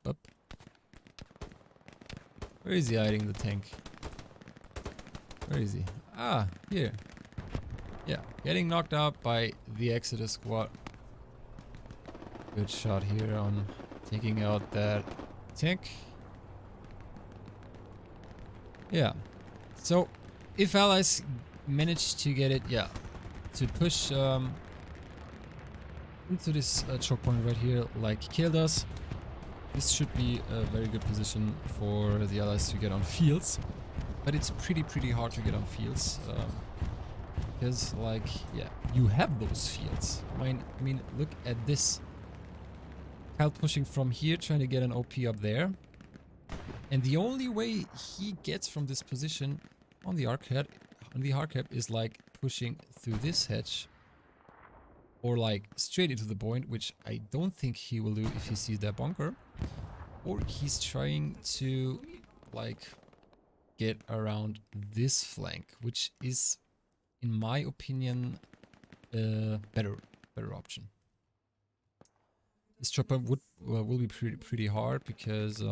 [SPEAKER 2] Up. Where is he hiding, the tank? Where is he? Ah, here. Yeah, getting knocked out by the Exodus squad. Good shot here on taking out that tank. Yeah. So, if allies manage to get it, yeah, to push into this choke point right here, like Kale does, this should be a very good position for the allies to get on fields. But it's pretty hard to get on fields. Because, like, yeah, you have those fields. I mean, look at this. Kyle pushing from here, trying to get an OP up there. And the only way he gets from this position on the hard cap is like pushing through this hedge. Or like straight into the point, which I don't think he will do if he sees that bunker. Or he's trying to like get around this flank, which is, in my opinion, a better option. This chopper will be pretty hard because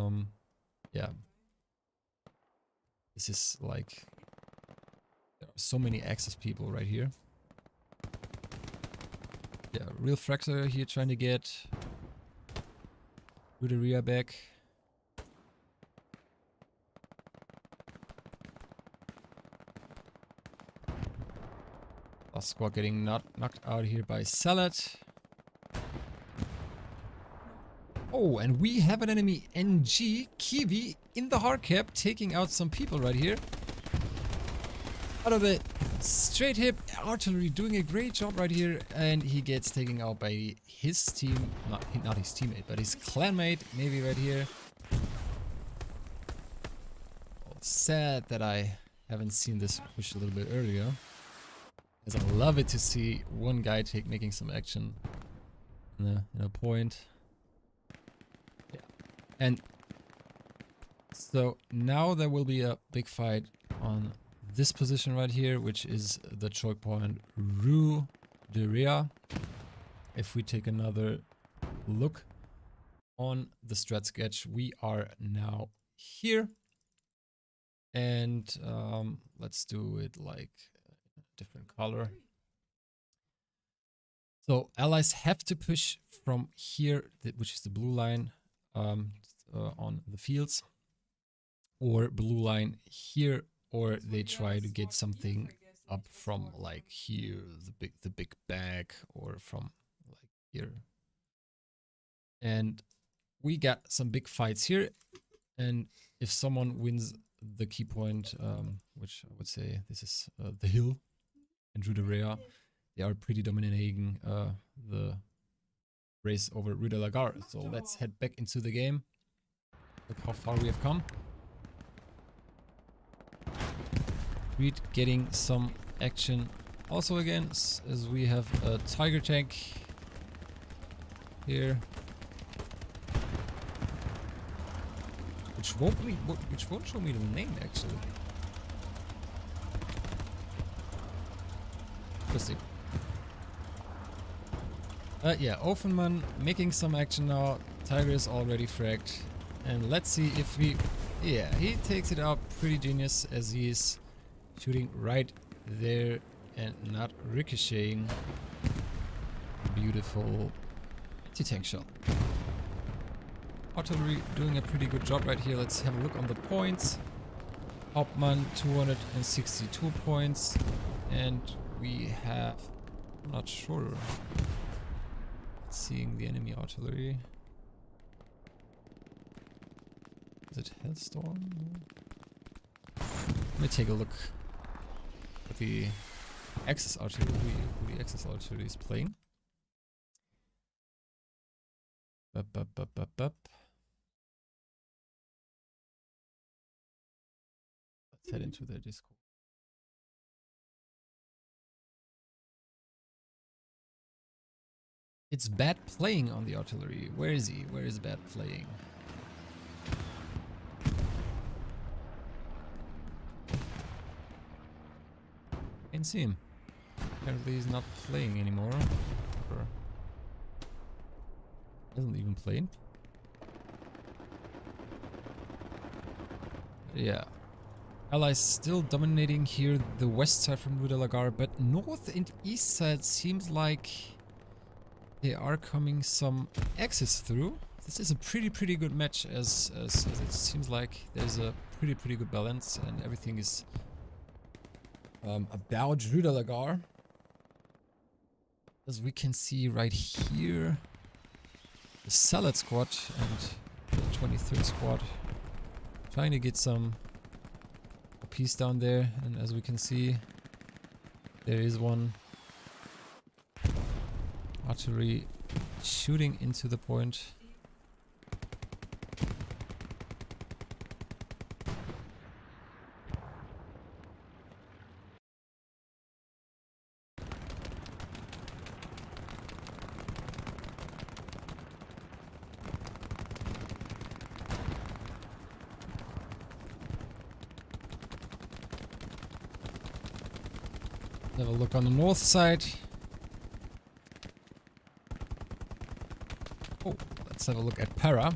[SPEAKER 2] yeah, this is like, there are so many access people right here. Yeah, real Fraxer here trying to get Ruderia back. Last squad getting knocked out here by Salad. Oh, and we have an enemy NG Kiwi in the hard cap taking out some people right here. Out of the straight hip artillery, doing a great job right here, and he gets taken out by his team, not his teammate, but his clanmate, maybe right here. Well, sad that I haven't seen this push a little bit earlier, as I love it to see one guy making some action in a point. Yeah, and so now there will be a big fight on this position right here, which is the choke point Ruderia. If we take another look on the strat sketch, we are now here. And let's do it like a different color. So allies have to push from here, which is the blue line, on the fields, or blue line here, or they try to get something up from like here, the big bag, or from like here. And we got some big fights here, and if someone wins the key point, which I would say this is the hill and Rudarea, they are pretty dominating the race over Rue de la Gare. So let's head back into the game. Look how far we have come. Creed getting some action also again, as we have a Tiger tank here, which won't show me the name actually. Interesting. Yeah, Offenman making some action now. Tiger is already fragged. And let's see if we... Yeah, he takes it out pretty genius, as he is shooting right there and not ricocheting. Beautiful anti-tank shot. Artillery doing a pretty good job right here. Let's have a look on the points. Hauptmann 262 points. And we have... I'm not sure. Seeing the enemy artillery. Is it Hellstorm? Let me take a look at the Axis artillery, who the Axis artillery is playing. Let's head into their Discord. It's bad playing on the artillery. Where is he? Where is bad playing? Can't see him. Apparently he's not playing anymore. Or hasn't even played. Yeah. Allies still dominating here the west side from Rue de la Gare, but north and east side seems like they are coming some Axis through. This is a pretty good match, as it seems like there's a pretty good balance and everything is about Rue de la Gare. As we can see right here, the Salad squad and the 23rd squad trying to get some piece down there, and as we can see, there is one artillery shooting into the point. Have a look on the north side. Oh, let's have a look at Para.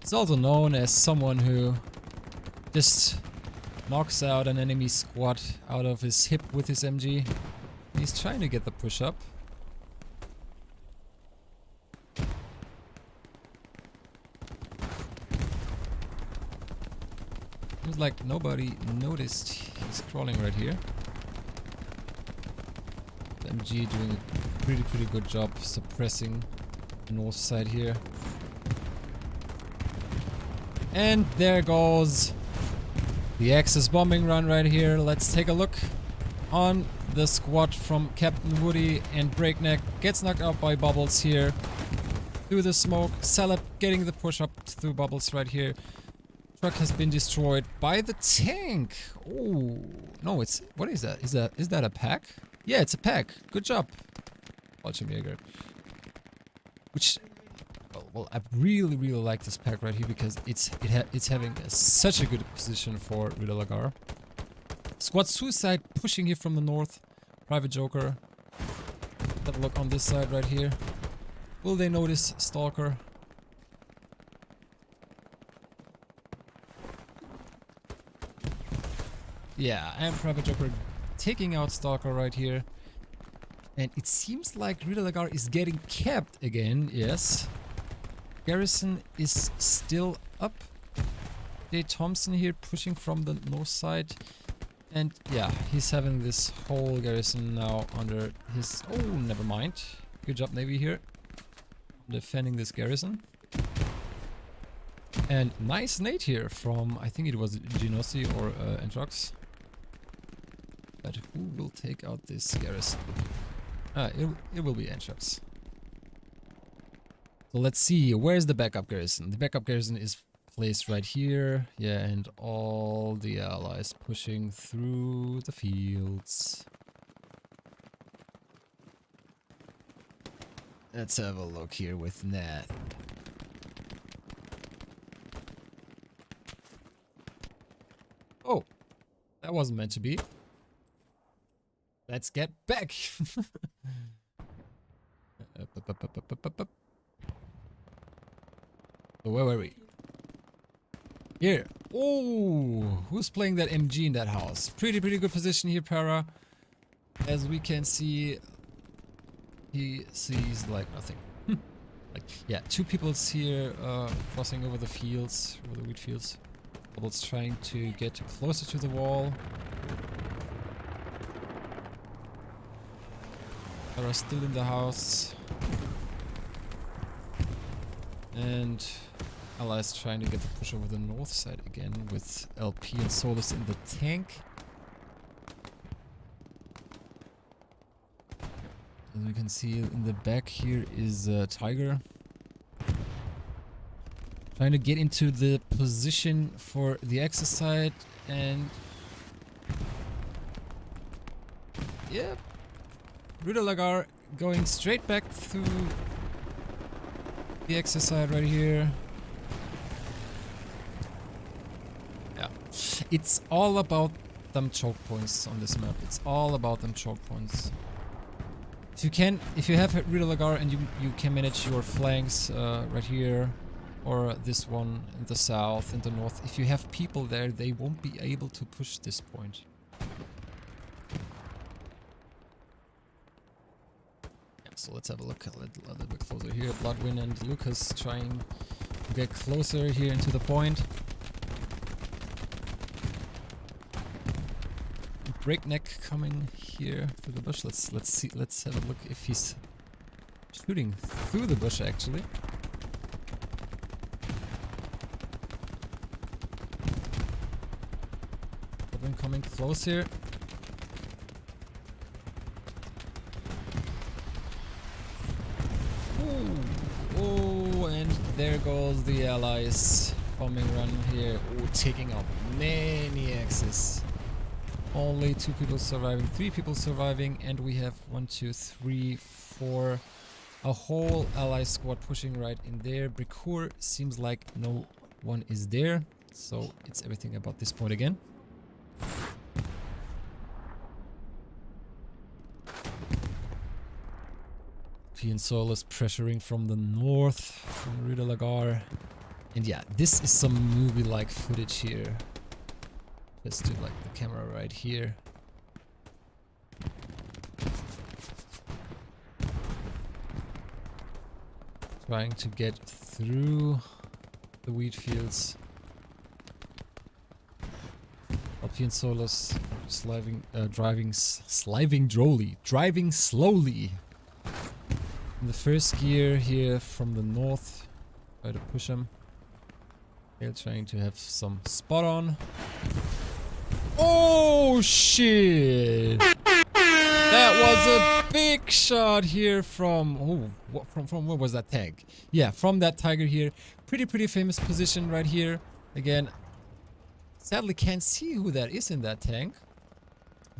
[SPEAKER 2] He's also known as someone who just knocks out an enemy squad out of his hip with his MG. He's trying to get the push up. Seems like nobody noticed he's crawling right here. The MG doing a pretty good job suppressing the north side here. And there goes the Axis bombing run right here. Let's take a look on the squad from Captain Woody, and Breakneck gets knocked out by Bubbles here through the smoke. Salad getting the push up through Bubbles right here. Truck has been destroyed by the tank. Oh no, it's... what is that? Is that a pack? Yeah, it's a pack. Good job, Fallschirmjäger. Which, well, I really like this pack right here because it's having such a good position for Rue de la Gare. Squad Suicide pushing here from the north. Private Joker. Have a look on this side right here. Will they notice Stalker? Yeah, and Private Joker taking out Stalker right here. And it seems like Rue de la Gare is getting capped again, yes. garrison is still up. Jay Thompson here pushing from the north side. And yeah, he's having this whole garrison now under his... Oh, never mind. Good job, Navy here. Defending this garrison. And nice nade here from, I think it was Genossi or Entrox. But who will take out this garrison? It will be Entrox. So let's see, where's the backup garrison? The backup garrison is placed right here. Yeah, and all the allies pushing through the fields. Let's have a look here with Nat. Oh, that wasn't meant to be. Let's get back. So where were we? Here. Oh, who's playing that MG in that house? Pretty good position here, Para. As we can see, he sees like nothing. Like, yeah, two people's here crossing over the fields, over the wheat fields. Double's trying to get closer to the wall. Para still in the house. And allies trying to get the push over the north side again with LP and Solus in the tank. As we can see in the back here is Tiger. Trying to get into the position for the Axis side and... Yep. Ruda Lagar going straight back through the Axis side right here. Yeah. It's all about them choke points on this map. It's all about them choke points. If you have Ruda Lagar and you can manage your flanks right here, or this one in the south, in the north, if you have people there, they won't be able to push this point. Yeah, so let's have a look a little bit closer here. Bloodwind and Lucas trying to get closer here into the point. Breakneck coming here through the bush. Let's have a look if he's shooting through the bush actually. Coming close here. Ooh. Oh, and there goes the allies. Bombing run here. Oh, taking out many Axis. Only 2 people surviving, 3 people surviving, and we have 1, 2, 3, 4. A whole ally squad pushing right in there. Bricour seems like no one is there, so it's everything about this point again. P and Solus pressuring from the north, from Rue de la Gare. And yeah, this is some movie-like footage here. Let's do like the camera right here. Trying to get through the wheat fields. LP and Solus driving slowly. In the first gear here from the north. Try to push him. They're trying to have some spot on. Oh shit! That was a big shot here from from where was that tank? Yeah, from that Tiger here. Pretty famous position right here. Again, sadly can't see who that is in that tank.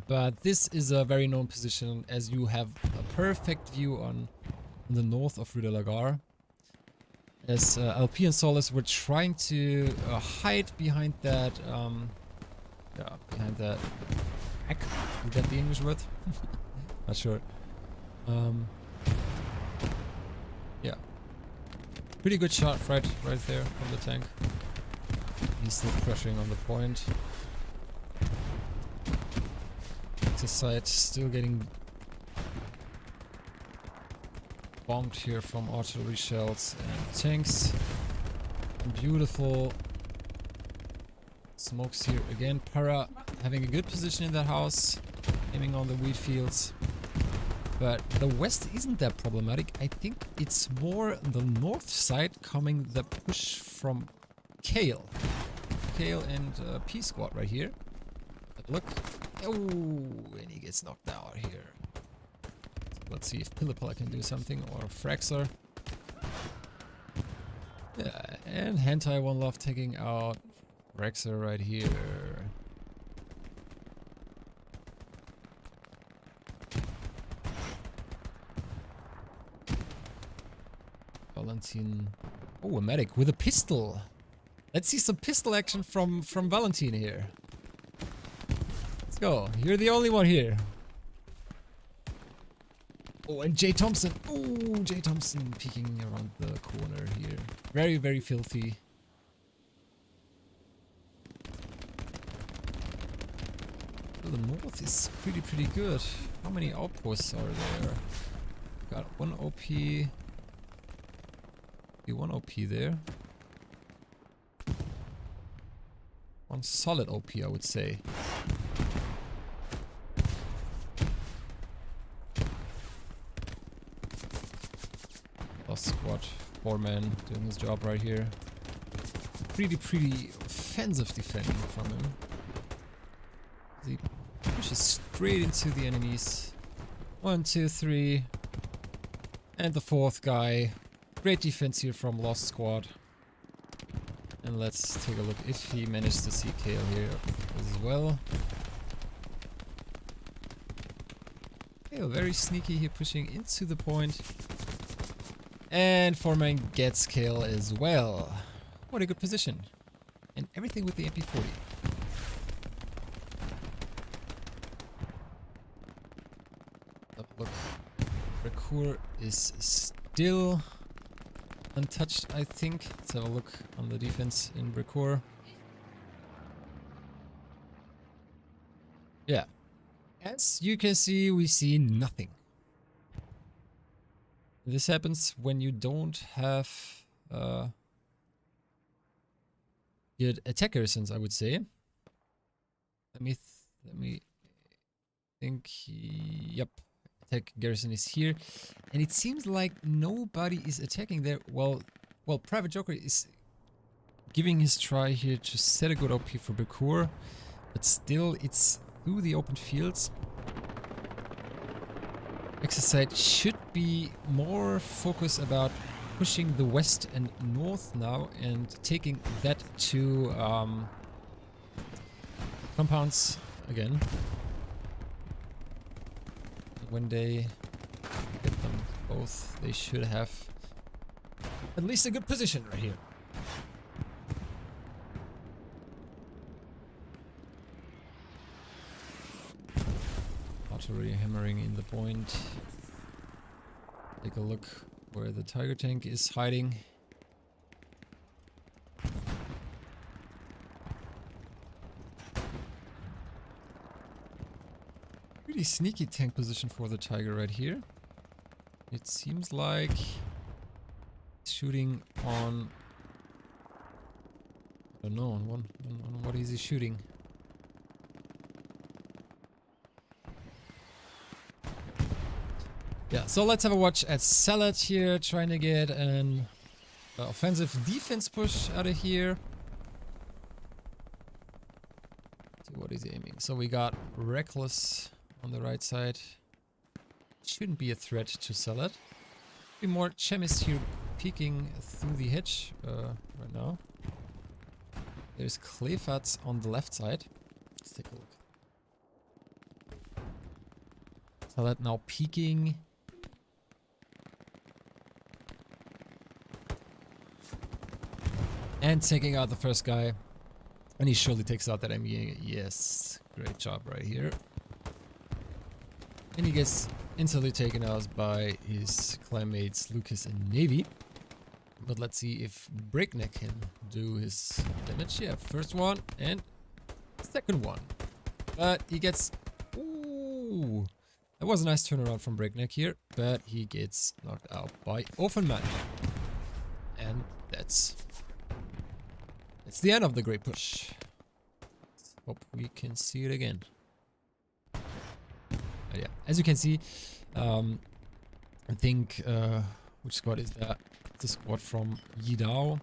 [SPEAKER 2] But this is a very known position as you have a perfect view on the north of Rue de la Gare. As LP and Solus were trying to hide behind that, hack. Is that the English word? Not sure. Yeah. Pretty good shot right there from the tank. He's still pressuring on the point. Axis side still getting bombed here from artillery shells and tanks. Beautiful smokes here again. Para having a good position in that house, aiming on the wheat fields. But the west isn't that problematic. I think it's more the north side coming the push from Kale. Kale and P squad right here. But look. Oh, and he gets knocked out here. Let's see if Pillipella can do something, or Fraxler. Yeah, and Hentai One Love taking out Fraxler right here. Valentin. Oh, a medic with a pistol. Let's see some pistol action from Valentin here. Let's go. You're the only one here. Oh, and Jay Thompson. Oh, Jay Thompson peeking around the corner here. Very, very filthy. Well, the north is pretty good. How many outposts are there? Got one OP. One OP there. One solid OP, I would say. Lost squad, 4-man doing his job right here. Pretty offensive defending from him. He pushes straight into the enemies. 1, 2, 3. And the 4th guy. Great defense here from Lost Squad. And let's take a look if he managed to see Kale here as well. Kale very sneaky here, pushing into the point. And 4-man gets Kale as well. What a good position. And everything with the MP40. Look, Rekur is still untouched, I think. Let's have a look on the defense in Brecourt. Yeah. As you can see, we see nothing. This happens when you don't have good attackers, I would say. Let me think. Yep. Attack garrison is here, and it seems like nobody is attacking there. Well, Private Joker is giving his try here to set a good OP for Becour, but still it's through the open fields. Exercise should be more focused about pushing the west and north now and taking that to compounds again. When they get them both, they should have at least a good position right here. Artillery hammering in the point. Take a look where the Tiger tank is hiding. Pretty sneaky tank position for the Tiger right here. It seems like it's shooting on... I don't know, on what is he shooting? Yeah, so let's have a watch at Salad here, trying to get an offensive defense push out of here. So what is he aiming? So we got Reckless on the right side. Shouldn't be a threat to Salad. Be more Chemist here peeking through the hedge right now. There's Clefats on the left side. Let's take a look. Salad now peeking. And taking out the first guy. And he surely takes out that ME. Yes, great job right here. And he gets instantly taken out by his clanmates Lucas and Navy. But let's see if Breakneck can do his damage. Yeah, first one and second one. But he gets... Ooh! That was a nice turnaround from Breakneck here, but he gets knocked out by Offenman. And that's the end of the great push. Hope we can see it again. But yeah, as you can see, I think, which squad is that? The squad from Yidao.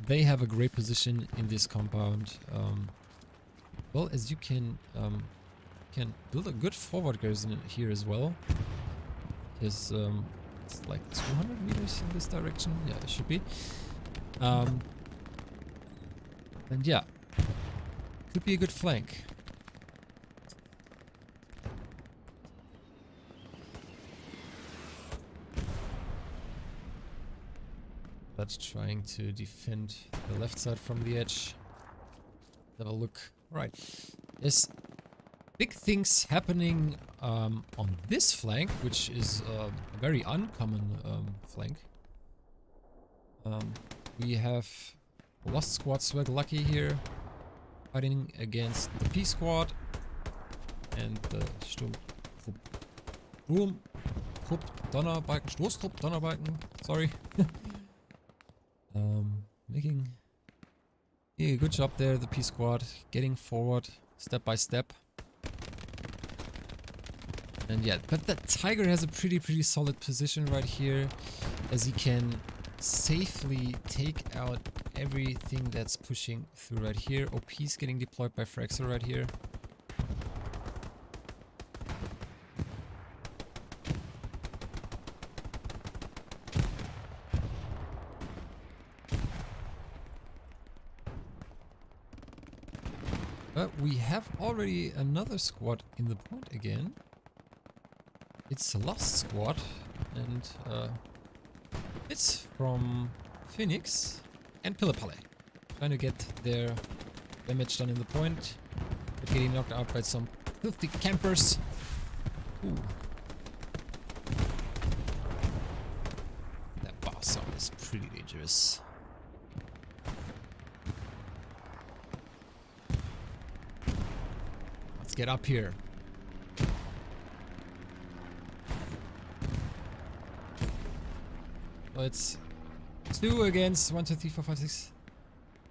[SPEAKER 2] They have a great position in this compound. Well, as you can build a good forward garrison here as well. Because it's like 200 meters in this direction. Yeah, it should be. And yeah, could be a good flank. But trying to defend the left side from the edge. Have a look. Right, there's big things happening on this flank, which is a very uncommon flank. We have Lost Squad Swag Lucky here, fighting against the P Squad and the Sturmtrupp Donnerbalken, Stoßtrupp Donnerbalken, sorry. Making a good job there, the P Squad, getting forward step by step. And yeah, but the Tiger has a pretty solid position right here, as he can safely take out everything that's pushing through right here. OP's getting deployed by Fraxel right here. But we have already another squad in the point again. It's a Lost Squad, and it's from Phoenix and Pillipale. Trying to get their damage done in the point, but getting knocked out by some filthy campers. Ooh. That bar sound is pretty dangerous. Let's get up here. So it's 2 against 1, 2, 3, 4, 5, 6.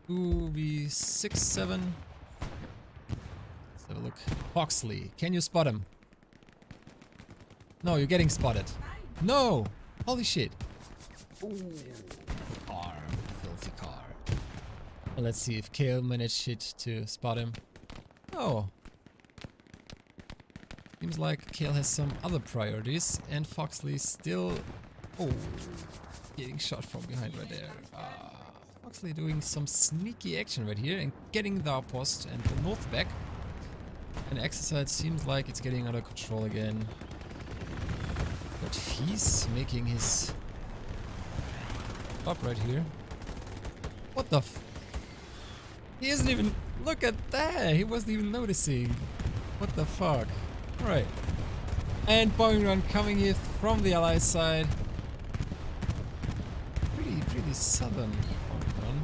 [SPEAKER 2] 2v6, 7. Let's have a look. Foxley, can you spot him? No, you're getting spotted. No! Holy shit. Ooh. Car. Filthy car. Well, let's see if Kale managed to spot him. Oh. Seems like Kale has some other priorities, and Foxley still... Oh. Getting shot from behind right there. Foxley doing some sneaky action right here and getting the outpost and the north back. And exercise seems like it's getting out of control again. But he's making his stop right here. What the f... He isn't even... Look at that! He wasn't even noticing. What the fuck? Alright. And bombing run coming here from the ally side. Pretty southern bombing run.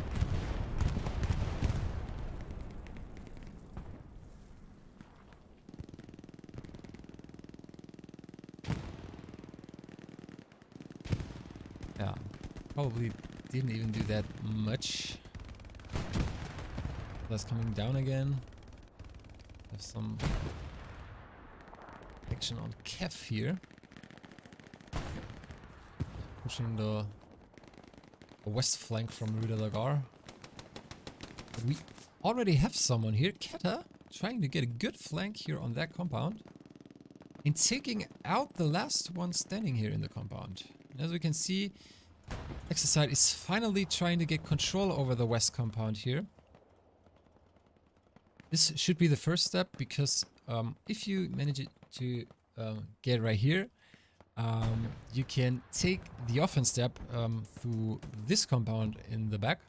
[SPEAKER 2] Yeah, probably didn't even do that much. That's coming down again. Have some action on Kef here. Pushing the west flank from Rue de la Gare. But we already have someone here, Keta, trying to get a good flank here on that compound. And taking out the last one standing here in the compound. And as we can see, Exercise is finally trying to get control over the west compound here. This should be the first step, because if you manage it to get right here, you can take the offense step through this compound in the back,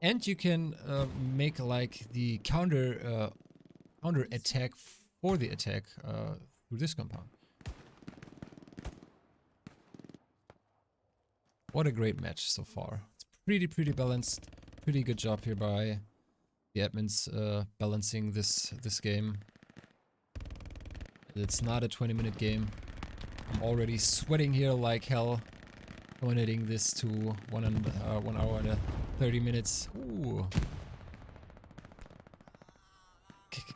[SPEAKER 2] and you can make like the counter attack for the attack through this compound. What a great match so far. It's pretty balanced. Pretty good job here by the admins balancing this game. It's not a 20-minute game. I'm already sweating here like hell. Donating this to 1 hour and 30 minutes. Ooh.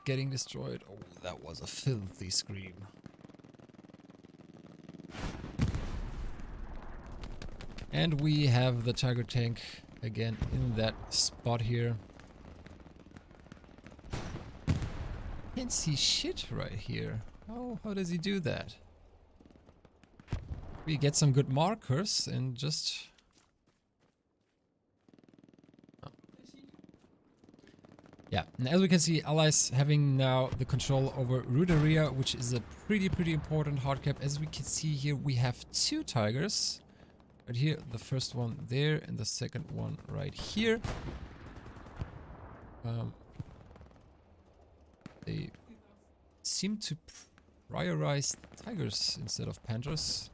[SPEAKER 2] Getting destroyed. Oh, that was a filthy scream. And we have the Tiger tank again in that spot here. Can't see shit right here. How does he do that? We get some good markers and just... Oh. Yeah, and as we can see, Allies having now the control over Ruderia, which is a pretty important hard cap. As we can see here, we have 2 Tigers. Right here, the first one there, and the second one right here. They seem to prioritize Tigers instead of Panthers.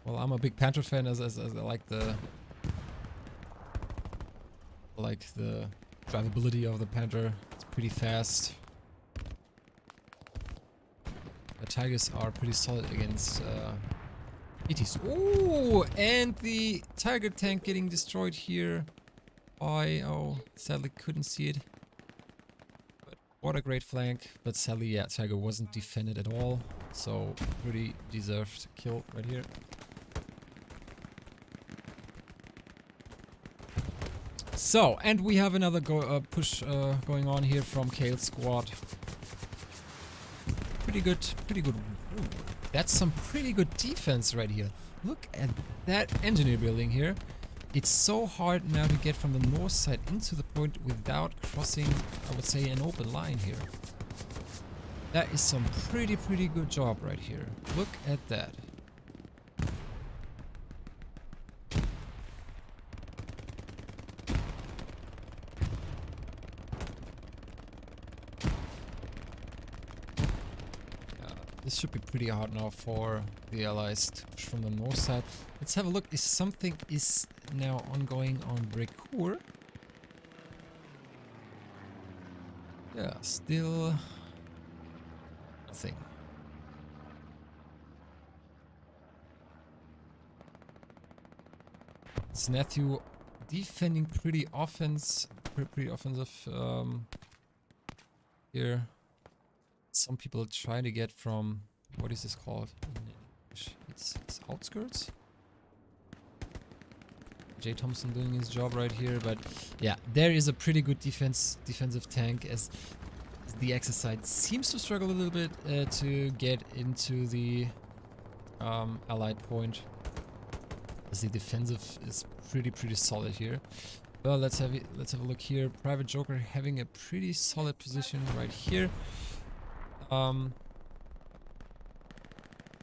[SPEAKER 2] Well, I'm a big Panther fan, as I like the drivability of the Panther. It's pretty fast. The Tigers are pretty solid against ETs. Ooh, and the Tiger tank getting destroyed here. Oh, sadly couldn't see it. But what a great flank. But sadly, yeah, Tiger wasn't defended at all. So pretty deserved kill right here. So, and we have another push going on here from Kale's squad. Pretty good. Ooh, that's some pretty good defense right here. Look at that engineer building here. It's so hard now to get from the north side into the point without crossing, I would say, an open line here. That is some pretty good job right here. Look at that. This should be pretty hard now for the Allies to push from the north side. Let's have a look if something is now ongoing on Brecourt. Yeah, still nothing. It's Matthew defending pretty offensive here. Some people try to get from, what is this called? It's outskirts. Jay Thompson doing his job right here, but yeah, there is a pretty good defensive tank as the Axis side seems to struggle a little bit to get into the allied point, as the defensive is pretty solid here. Well, let's have a look here. Private Joker having a pretty solid position right here.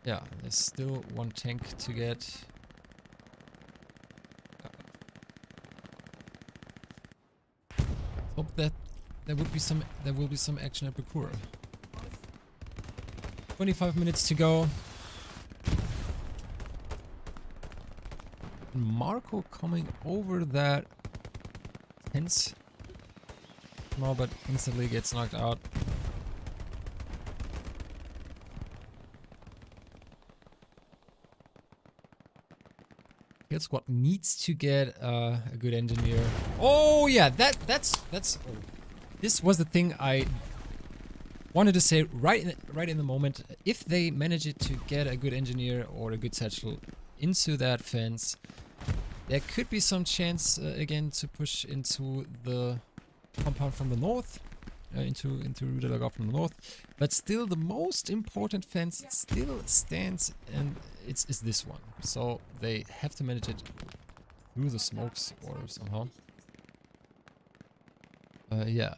[SPEAKER 2] Yeah, there's still one tank to get. Hope that there will be some action at Bakura. 25 minutes to go. Marco coming over that fence. No, but instantly gets knocked out. Squad needs to get a good engineer. Oh yeah, that's oh. This was the thing I wanted to say right in the moment. If they manage it to get a good engineer or a good satchel into that fence, there could be some chance again to push into the compound from the north, into Rue de la Gare from the north. But still, the most important fence still stands, and it's this one. So they have to manage it through the smokes or somehow. Yeah,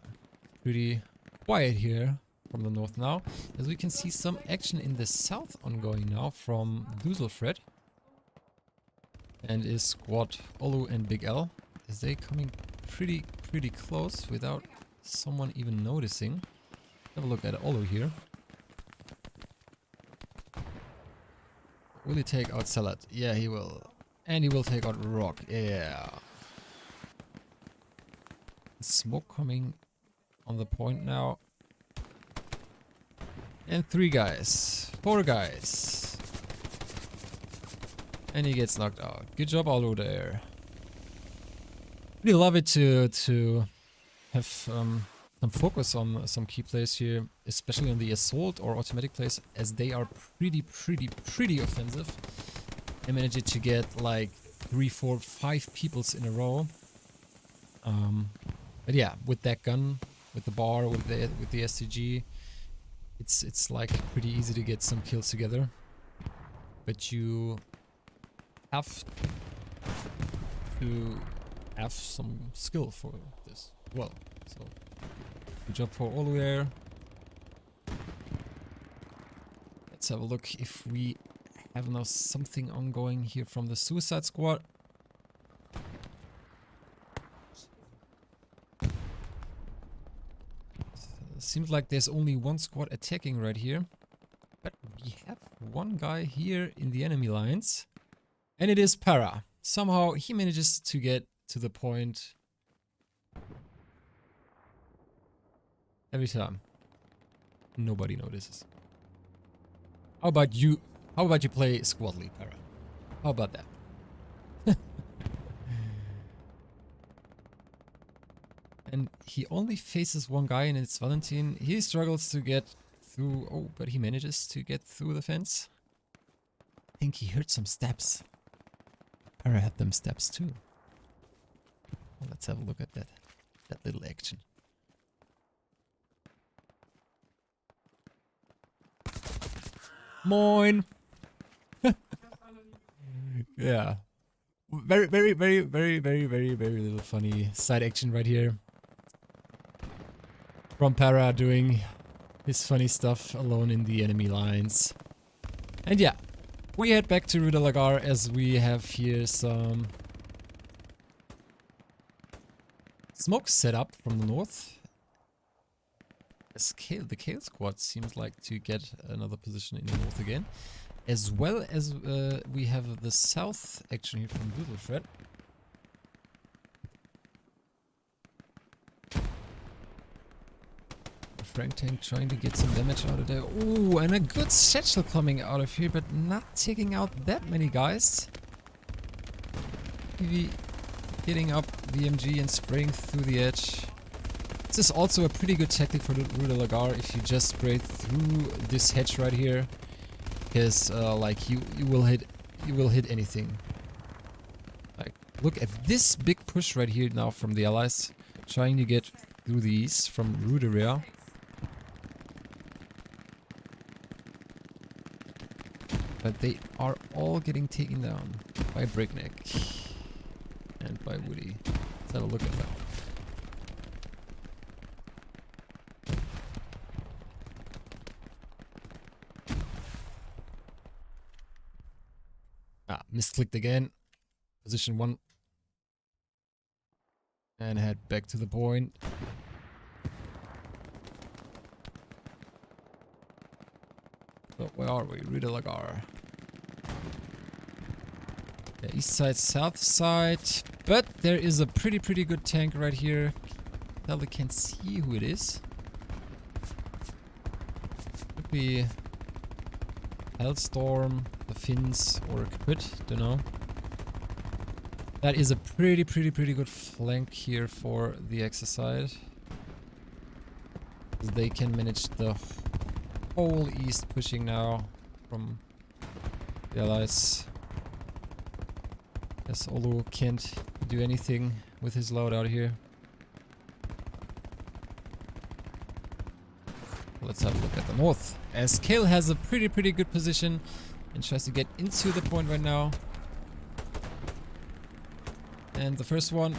[SPEAKER 2] pretty quiet here from the north now, as we can see some action in the south ongoing now from Düsselfred and his squad Olu and Big L. Is they coming pretty close without someone even noticing. Have a look at Olu here. Will he take out Salad? Yeah, he will. And he will take out Rock. Yeah. Smoke coming on the point now. And 3 guys. 4 guys. And he gets knocked out. Good job, Aldo there. Really love it to have some focus on some key plays here, especially on the assault or automatic plays, as they are pretty offensive. I managed to get like 3, 4, 5 peoples in a row. But yeah, with that gun, with the bar, with the STG, it's like pretty easy to get some kills together. But you have to have some skill for this. Well, so good job for Olu there. Let's have a look if we have now something ongoing here from the Suicide Squad. Seems like there's only one squad attacking right here. But we have one guy here in the enemy lines. And it is Para. Somehow he manages to get to the point every time. Nobody notices. How about you? How about you play squad lead, Para? How about that? And he only faces one guy, and it's Valentin. He struggles to get through. Oh, but he manages to get through the fence. I think he heard some steps. Para had them steps too. Well, let's have a look at that little action. Moin. Yeah. Very little funny side action right here. From Para doing his funny stuff alone in the enemy lines. And yeah, we head back to Rue de la Gare as we have here some smoke set up from the north. The Kale squad seems like to get another position in the north again. As well as we have the south action here from Little Fred. Frank Tank trying to get some damage out of there. Ooh, and a good satchel coming out of here, but not taking out that many guys. Maybe getting up the MG and spraying through the edge. This is also a pretty good tactic for the Rue de la Gare if you just spray through this hedge right here. Because like you will hit anything. Like, look at this big push right here now from the allies, trying to get through these from Rue de Real. But they are all getting taken down by Breakneck and by Woody. Let's have a look at that. Ah, misclicked again. Position 1. And head back to the point. So where are we? Rue de la Gare. Yeah, east side, south side. But there is a pretty good tank right here. Well, we can see who it is. Could be Hellstorm, the Finns, or Quid, don't know. That is a pretty good flank here for the exercise. They can manage the whole east pushing now from the allies. As Olu can't do anything with his load out here. Let's have a look at the north. As Kale has a pretty good position and tries to get into the point right now. And the first one,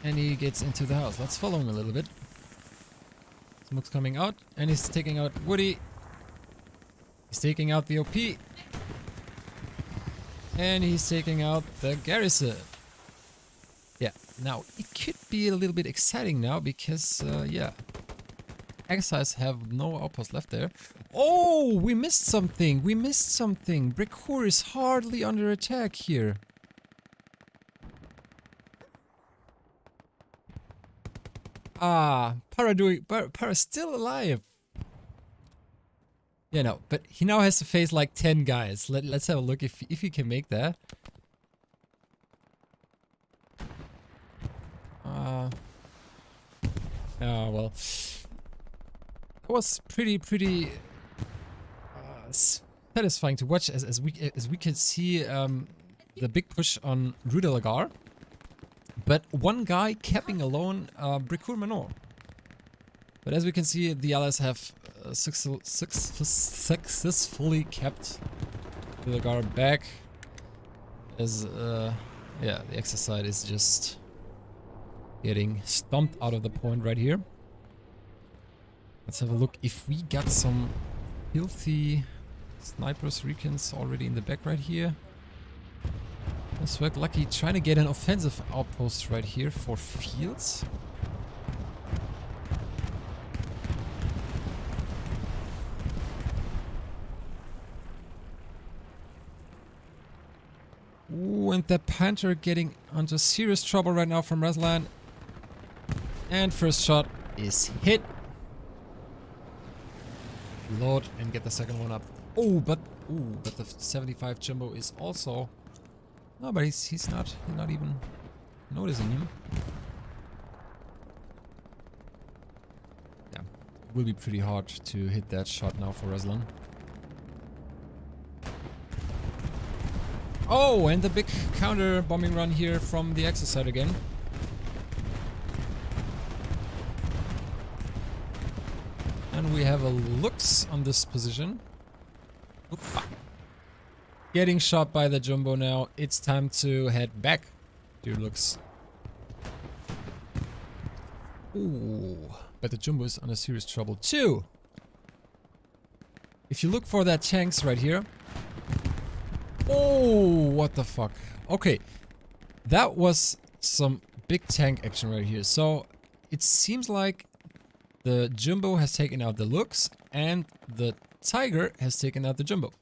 [SPEAKER 2] and he gets into the house. Let's follow him a little bit. Smoke's coming out, and he's taking out Woody. He's taking out the OP. And he's taking out the garrison. Yeah, now it could be a little bit exciting now because, yeah, Exercise have no outpost left there. Oh, we missed something. We missed something. Brickcore is hardly under attack here. Ah, Para still alive. Yeah, no, but he now has to face like 10 guys. Let's have a look if he can make that. Oh, well. It was pretty satisfying to watch as we can see the big push on Rue de la Gare. But one guy capping alone Bricourt Manor. But as we can see, the others have successfully kept Rue de la Gare back. As yeah, the exercise is just getting stomped out of the point right here. Let's have a look if we got some filthy snipers recons already in the back right here. Let's work lucky trying to get an offensive outpost right here for Fields. Ooh, and the Panther getting into serious trouble right now from Reslan. And first shot is hit. Load and get the second one up. Oh, but the 75 Jumbo is also. No, but he's not even noticing him. Yeah, it will be pretty hard to hit that shot now for Reslan. Oh, and the big counter bombing run here from the Axis side again. And we have a looks on this position. Oopa. Getting shot by the Jumbo now. It's time to head back, dear looks. Ooh, but the Jumbo is under serious trouble too. If you look for that tanks right here. Oh, what the fuck. Okay, that was some big tank action right here. So it seems like the Jumbo has taken out the looks and the Tiger has taken out the Jumbo.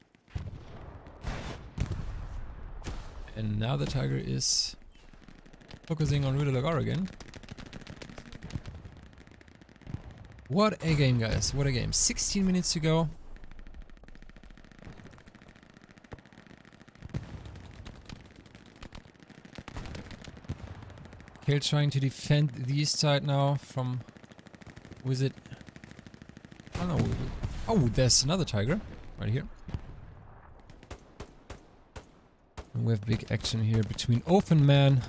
[SPEAKER 2] And now the Tiger is focusing on Rue de la Gare again. What a game, guys. What a game. 16 minutes to go. Kale trying to defend the east side now from... Who is it? I don't know. Oh, there's another Tiger right here. And we have big action here between Offenman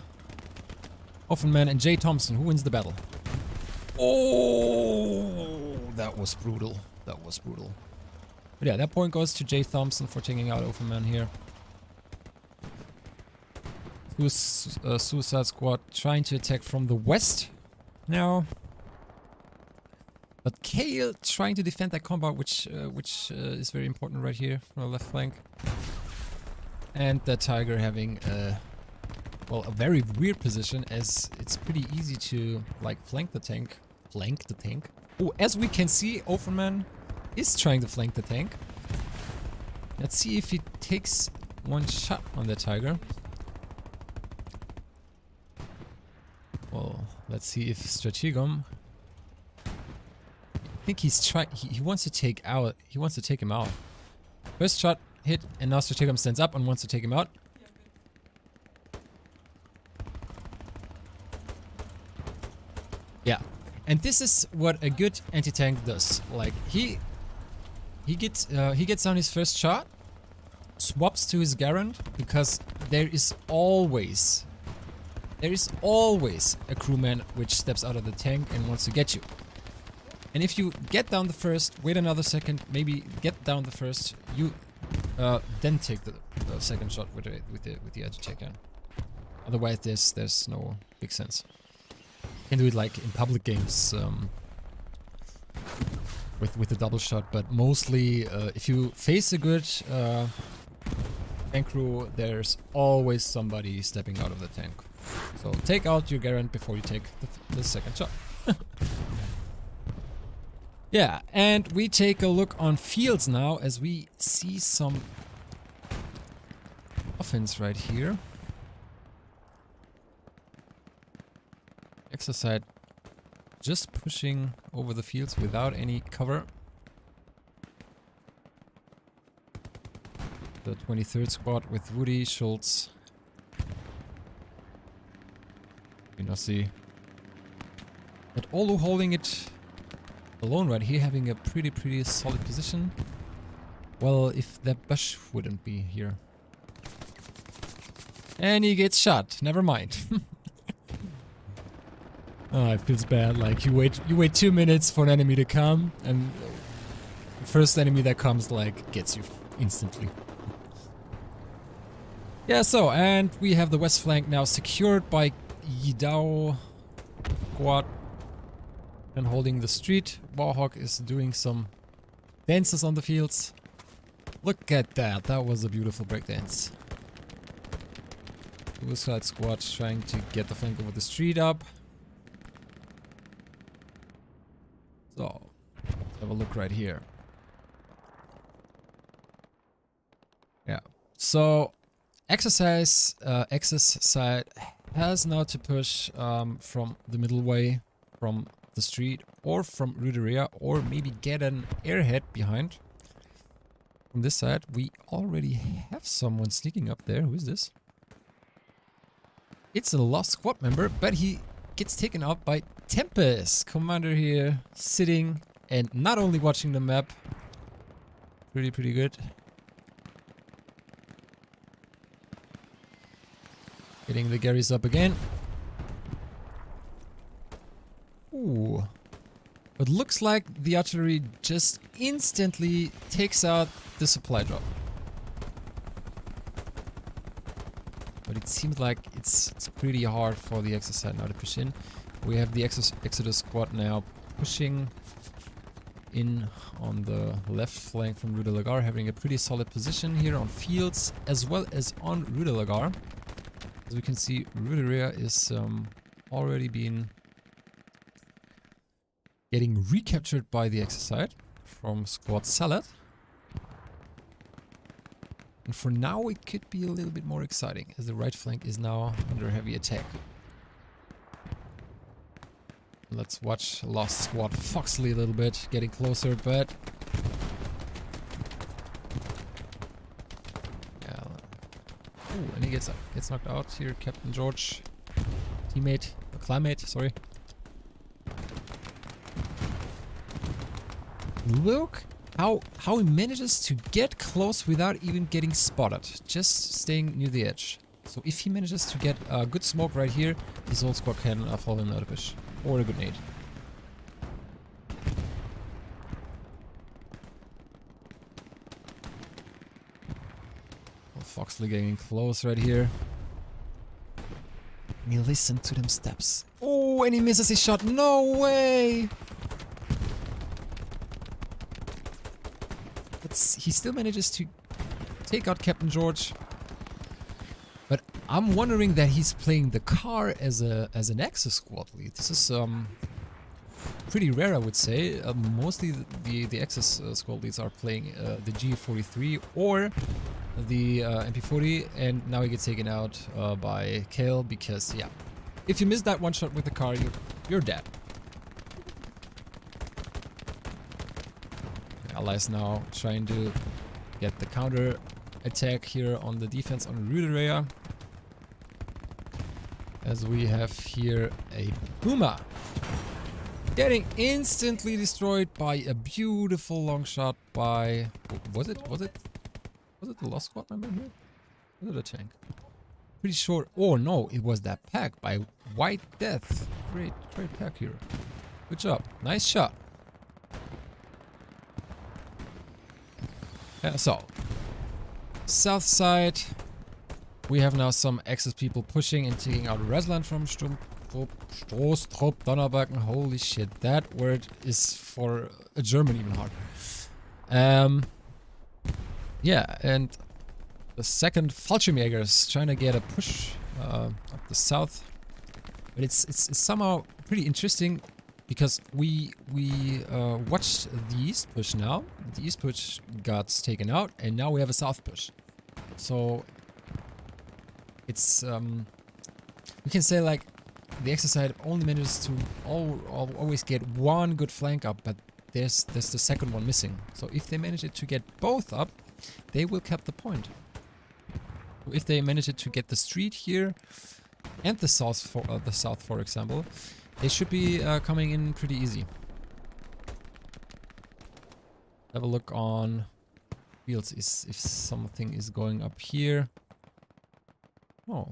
[SPEAKER 2] and Jay Thompson. Who wins the battle? Oh, that was brutal. That was brutal. But yeah, that point goes to Jay Thompson for taking out Offenman here. Suicide Squad trying to attack from the west now. But Kale trying to defend that combat, which is very important right here from the left flank. And the Tiger having well, a very weird position, as it's pretty easy to like flank the tank. Oh, as we can see, Overman is trying to flank the tank. Let's see if he takes one shot on the Tiger. Well, let's see if Strategom. I think he's trying. He wants to take out. He wants to take him out. First shot hit, and now Strategom stands up and wants to take him out. Yeah, and this is what a good anti-tank does. Like he gets down his first shot, swaps to his Garand, because there is always a crewman which steps out of the tank and wants to get you. And if you get down the first, wait another second, maybe get down the first, you then take the second shot with the edge gun. Otherwise, there's no big sense. You can do it like in public games with the double shot, but mostly if you face a good tank crew, there's always somebody stepping out of the tank. So take out your Garand before you take the second shot. Yeah, and we take a look on fields now as we see some offense right here. Exercise just pushing over the fields without any cover. The 23rd squad with Woody, Schultz, Vinossi. But Olu holding it alone right here, having a pretty solid position. Well, if that bush wouldn't be here. And he gets shot. Never mind. Oh, it feels bad. Like you wait 2 minutes for an enemy to come, and the first enemy that comes like gets you instantly. Yeah, so and we have the west flank now secured by Yidao squad and holding the street. Warhawk is doing some dances on the fields. Look at that. That was a beautiful breakdance. Suicide squad trying to get the flank over the street up. So, let's have a look right here. Yeah. So, Axis side has now to push from the middle way, from the street, or from Ruderia, or maybe get an airhead behind. From this side, we already have someone sneaking up there. Who is this? It's a lost squad member, but he gets taken out by Tempest. Commander here, sitting and not only watching the map. Pretty good. Getting the Garys up again. Ooh. It looks like the artillery just instantly takes out the supply drop. But it seems like it's pretty hard for the Axis side now to push in. We have the Exodus squad now pushing in on the left flank from Rue de la Gare, having a pretty solid position here on fields as well as on Rue de la Gare. As we can see, Ruderia is already been getting recaptured by the Axis side from squad Salad. And for now it could be a little bit more exciting as the right flank is now under heavy attack. Let's watch Lost Squad Foxley a little bit, getting closer, but yeah. Ooh, and he gets knocked out here, Captain George. Teammate, Climate, sorry. Look how he manages to get close without even getting spotted, just staying near the edge. So if he manages to get a good smoke right here, his whole squad can fall in out of fish. Or a grenade. Oh, Foxley getting close right here. And he listened to them steps. Oh, and he misses his shot. No way! He still manages to take out Captain George. But I'm wondering that he's playing the car as an Axis squad lead. This is pretty rare, I would say. Mostly the Axis squad leads are playing the G43 or the MP40, and now he gets taken out by Kale because, yeah, if you miss that one shot with the car, you're dead. Allies now trying to get the counter attack here on the defense on Ruderia. As we have here a Puma getting instantly destroyed by a beautiful long shot by... Was it the Lost Squad member here? Was it a tank? Pretty sure. Oh no, it was that pack by White Death. Great pack here. Good job. Nice shot. So, south side, we have now some Axis people pushing and taking out Resland from Strostrup Donnerbacken. Holy shit, that word is for a German even harder. Yeah, and the second Fallschirmjägers trying to get a push up the south. But it's somehow pretty interesting because we watched the east push now. The east push got taken out, and now we have a south push. So it's we can say like the Axis side only manages to always get one good flank up, but there's the second one missing. So if they manage to get both up, they will cap the point. If they manage to get the street here and the south, for example, they should be coming in pretty easy. Have a look on fields if something is going up here. Oh,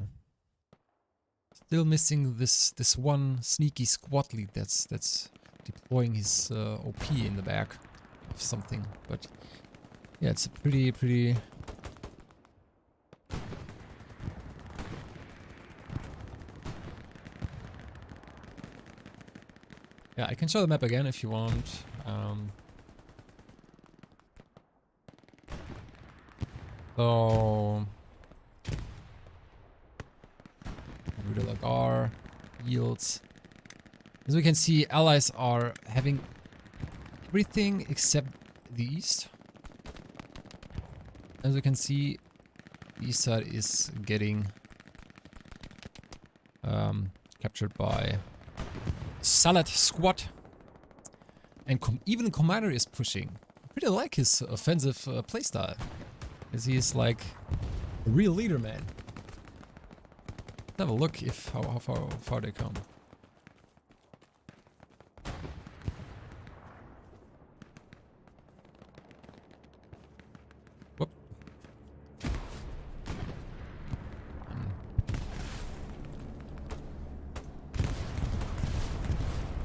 [SPEAKER 2] still missing this one sneaky squad lead that's deploying his OP in the back of something. But yeah, it's a pretty. Yeah, I can show the map again if you want. So like R yields. As we can see, allies are having everything except the east. As we can see, the east side is getting captured by Salad Squad, and even Commander is pushing. I pretty like his offensive playstyle, as he is like a real leader, man. Let's have a look if how far they come. Whoop.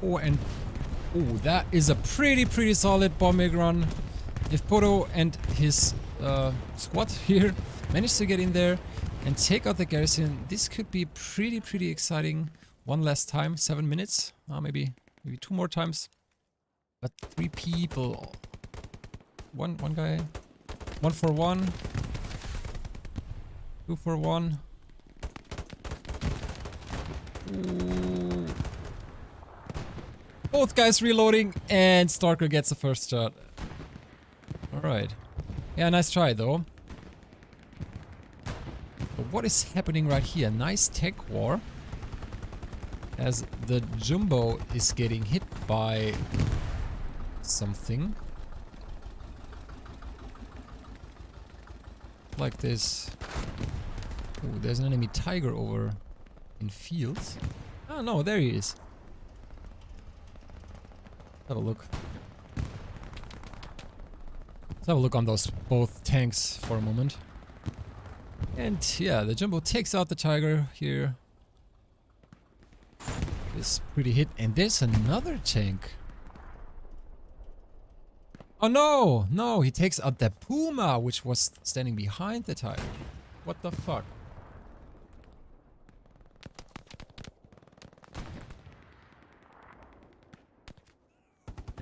[SPEAKER 2] Oh, and oh, that is a pretty solid bombing run. If Poto and his squad here manage to get in there and take out the garrison, this could be pretty exciting. One last time, 7 minutes, maybe 2 more times. But 3 people, one guy, 1 for 1, 2 for 1. Ooh. Both guys reloading, and Starker gets the first shot. Alright. Yeah, nice try though. But what is happening right here? Nice tech war. As the Jumbo is getting hit by something. Like this. Oh, there's an enemy tiger over in fields. Oh no, there he is. Have a look. Let's have a look on those both tanks for a moment. And yeah, the Jumbo takes out the Tiger here. Is pretty hit. And there's another tank. Oh no! No, he takes out the Puma, which was standing behind the Tiger. What the fuck?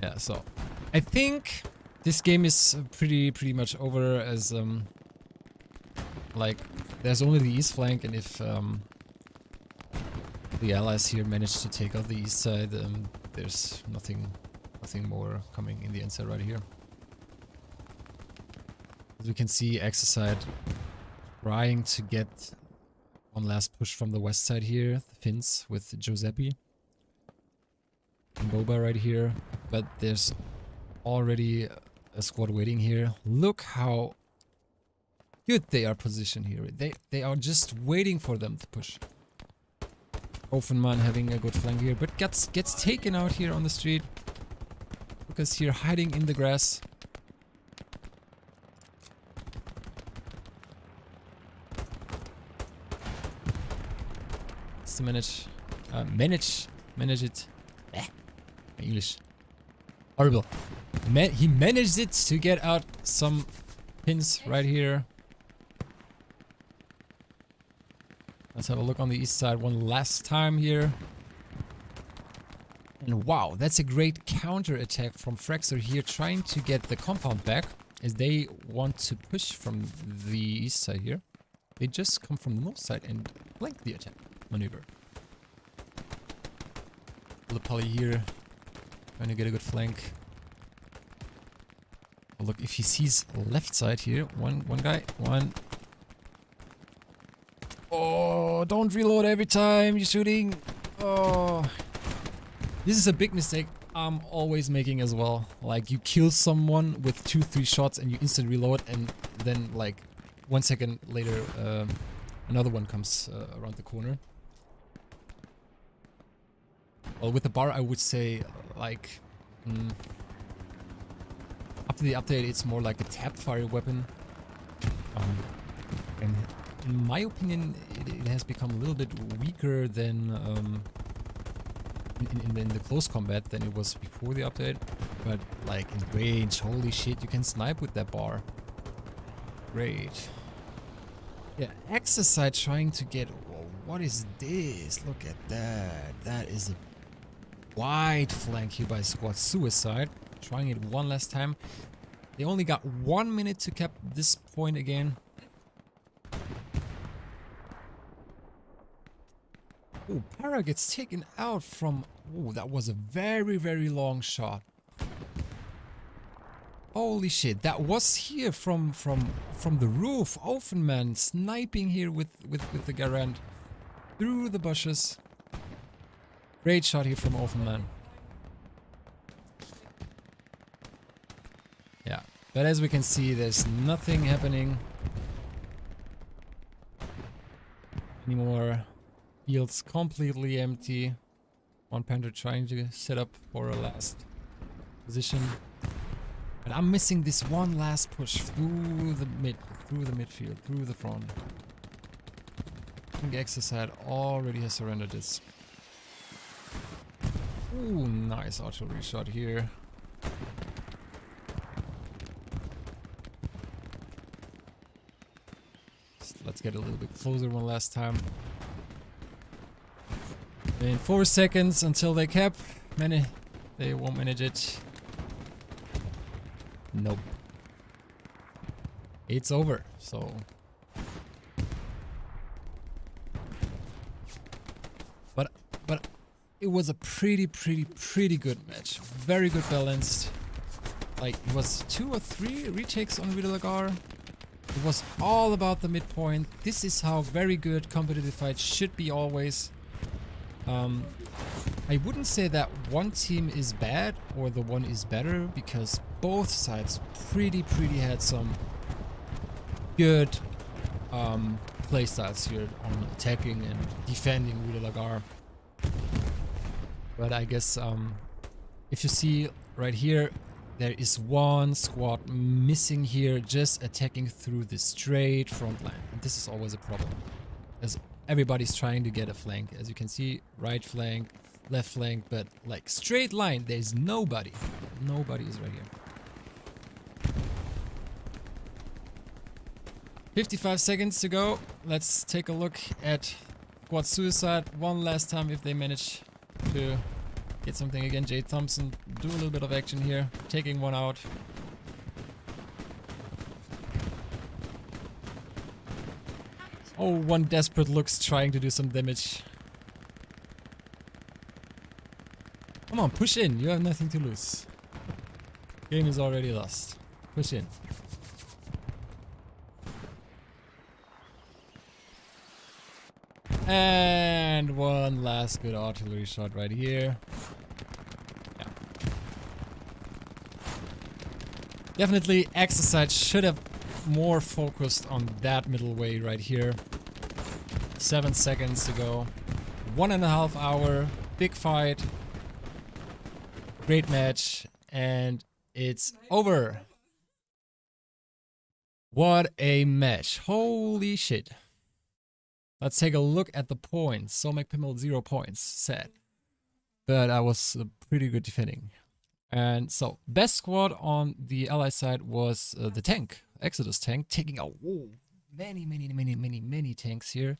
[SPEAKER 2] Yeah, so I think this game is pretty much over, as like there's only the east flank, and if the allies here manage to take out the east side, there's nothing more coming in the inside right here. As we can see, Axis side trying to get one last push from the west side here, the Finns with Giuseppe. Boba right here, but there's already a squad waiting here. Look how good they are positioned here. They are just waiting for them to push. Offenman having a good flank here, but gets taken out here on the street. Lucas here hiding in the grass. To manage it. English. Horrible. He managed it to get out some pins right here. Let's have a look on the east side one last time here. And wow, that's a great counter attack from Fraxer here, trying to get the compound back, as they want to push from the east side here. They just come from the north side and flank the attack maneuver. Lapali here, trying to get a good flank. Oh, look, if he sees left side here, one guy. Oh, don't reload every time you're shooting. Oh, this is a big mistake I'm always making as well. Like, you kill someone with 2-3 shots and you instant reload, and Then like 1 second later, another one comes around the corner. Well, with the bar, I would say like after the update, it's more like a tap fire weapon. And in my opinion, it has become a little bit weaker than in the close combat than it was before the update. But like in range, holy shit, you can snipe with that bar. Great. Yeah, Exercise trying to get... Whoa, what is this? Look at that. That is a wide flank here by Squad Suicide. Trying it one last time. They only got 1 minute to cap this point again. Oh, Para gets taken out from... Oh, that was a very, very long shot. Holy shit, that was here from the roof. Offenman sniping here with the Garand through the bushes. Great shot here from Offenman. Yeah, but as we can see, there's nothing happening anymore. Field's completely empty. One Panther trying to set up for a last position. But I'm missing this one last push through the midfield, through the front. I think Exercise already has surrendered this. Ooh, nice artillery shot here. Let's get a little bit closer one last time. In 4 seconds until they cap. They won't manage it. Nope. It's over, so... But it was a pretty good match. Very good balanced. Like, it was 2 or 3 retakes on Vidalagar. It was all about the midpoint. This is how very good competitive fights should be always. I wouldn't say that one team is bad or the one is better, because both sides pretty had some good playstyles here on attacking and defending Vidalagar. But I guess if you see right here, there is one squad missing here, just attacking through the straight front line. And this is always a problem, as everybody's trying to get a flank. As you can see, right flank, left flank, but like straight line, there's nobody. Nobody is right here. 55 seconds to go. Let's take a look at Squad Suicide one last time if they manage to get something again. Jay Thompson do a little bit of action here, taking one out. Oh, one desperate looks trying to do some damage. Come on, push in. You have nothing to lose. Game is already lost. Push in. And one last good artillery shot right here. Yeah. Definitely Exercise should have more focused on that middle way right here. 7 seconds to go. 1.5 hour. Big fight. Great match. And it's over. What a match. Holy shit. Let's take a look at the points. So McPimmel 0 points, sad. But I was pretty good defending. And so, best squad on the ally side was the tank, Exodus tank, taking out many tanks here.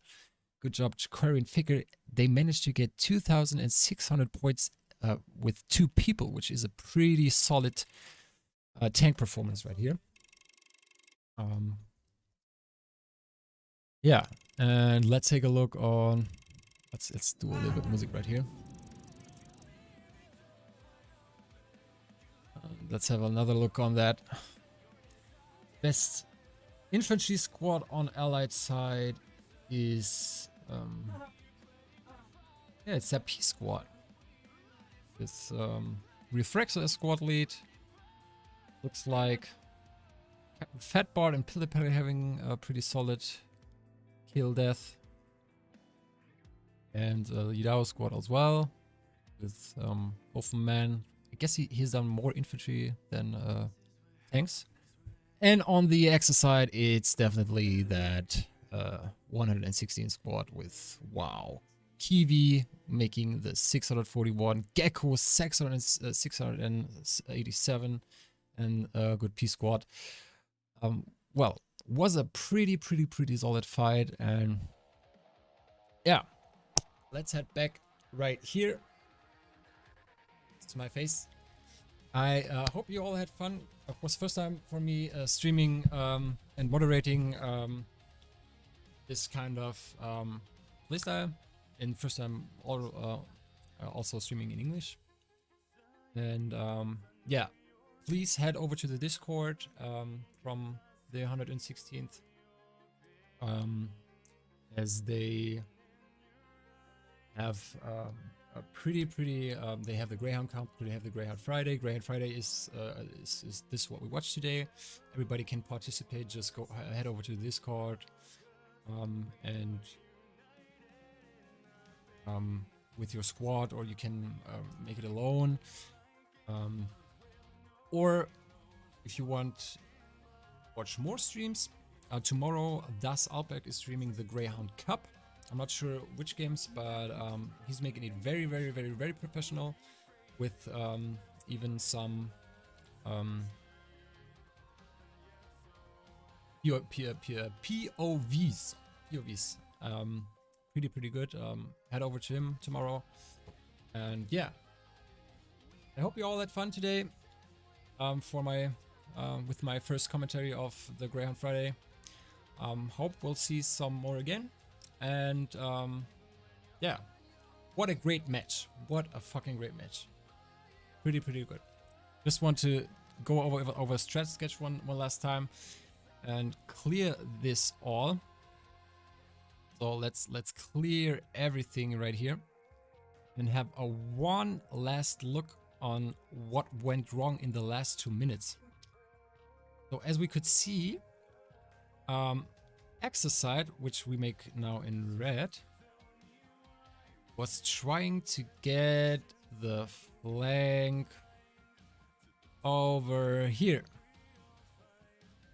[SPEAKER 2] Good job, Query and Figure. They managed to get 2,600 points with 2 people, which is a pretty solid tank performance right here. Yeah, and let's take a look on... Let's do a little bit of music right here. Let's have another look on that. Best infantry squad on allied side is... yeah, it's that P squad. With Refrexer as squad lead. Looks like Fatbart and Pillipelli having a pretty solid kill death. And Yidao squad as well. With Hoffman. I guess he's done more infantry than tanks. And on the Axis side, it's definitely that 116 squad with, wow, Kiwi making the 641, Gecko 687, and a good P squad. Well, was a pretty solid fight, and yeah, let's head back right here. To my face. I hope you all had fun. Of course, first time for me streaming and moderating this kind of playstyle, and first time also streaming in English. And yeah, please head over to the Discord from the 116th, as they have a pretty they have the Greyhound Camp, they have the Greyhound Friday. Greyhound Friday is this what we watch today. Everybody can participate. Just go head over to the Discord and with your squad, or you can make it alone, or if you want watch more streams, tomorrow Das Albeck is streaming the Greyhound Cup. I'm not sure which games, but he's making it very professional, with even some POVs. Pretty good. Head over to him tomorrow, and yeah, I hope you all had fun today. For my with my first commentary of the Greyhound Friday. Hope we'll see some more again. And yeah, what a great match. What a fucking great match. Pretty good. Just want to go over strat sketch one last time and clear this all. So let's clear everything right here and have a one last look on what went wrong in the last 2 minutes. So as we could see, Axis side, which we make now in red, was trying to get the flank over here.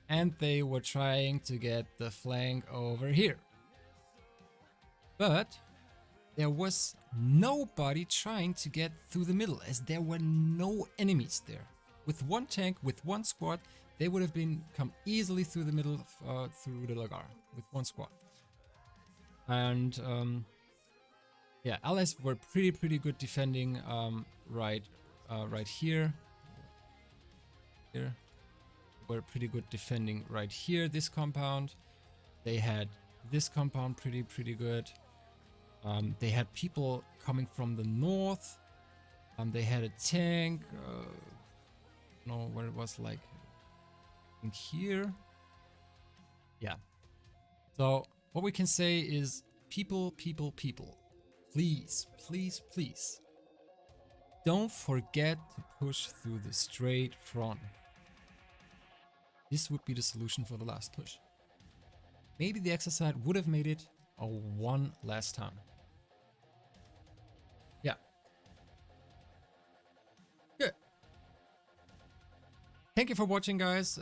[SPEAKER 2] And they were trying to get the flank over here. But there was nobody trying to get through the middle, as there were no enemies there. With one tank, with one squad, they would have come easily through the middle, through the Lagar, with one squad. And yeah, allies were pretty good defending right here. Were pretty good defending right here, this compound. They had this compound pretty good. They had people coming from the north. They had a tank. No, where it was like in here. Yeah. So what we can say is, people, please, don't forget to push through the straight front. This would be the solution for the last push. Maybe the exercise would have made it a one last time. Yeah. Good. Thank you for watching, guys.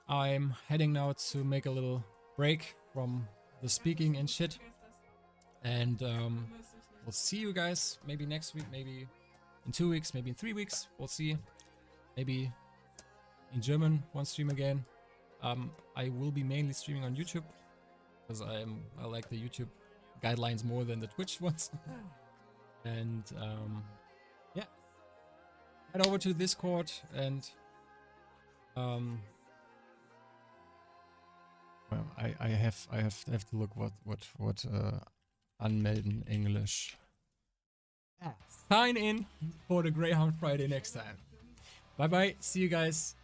[SPEAKER 2] I'm heading now to make a little break from the speaking and shit. And we'll see you guys maybe next week, maybe in 2 weeks, maybe in 3 weeks. We'll see. Maybe in German, one stream again. I will be mainly streaming on YouTube, because I like the YouTube guidelines more than the Twitch ones. And yeah, head over to Discord and well, I have to look what anmelden English. Sign in for the Greyhound Friday next time. Bye bye. See you guys.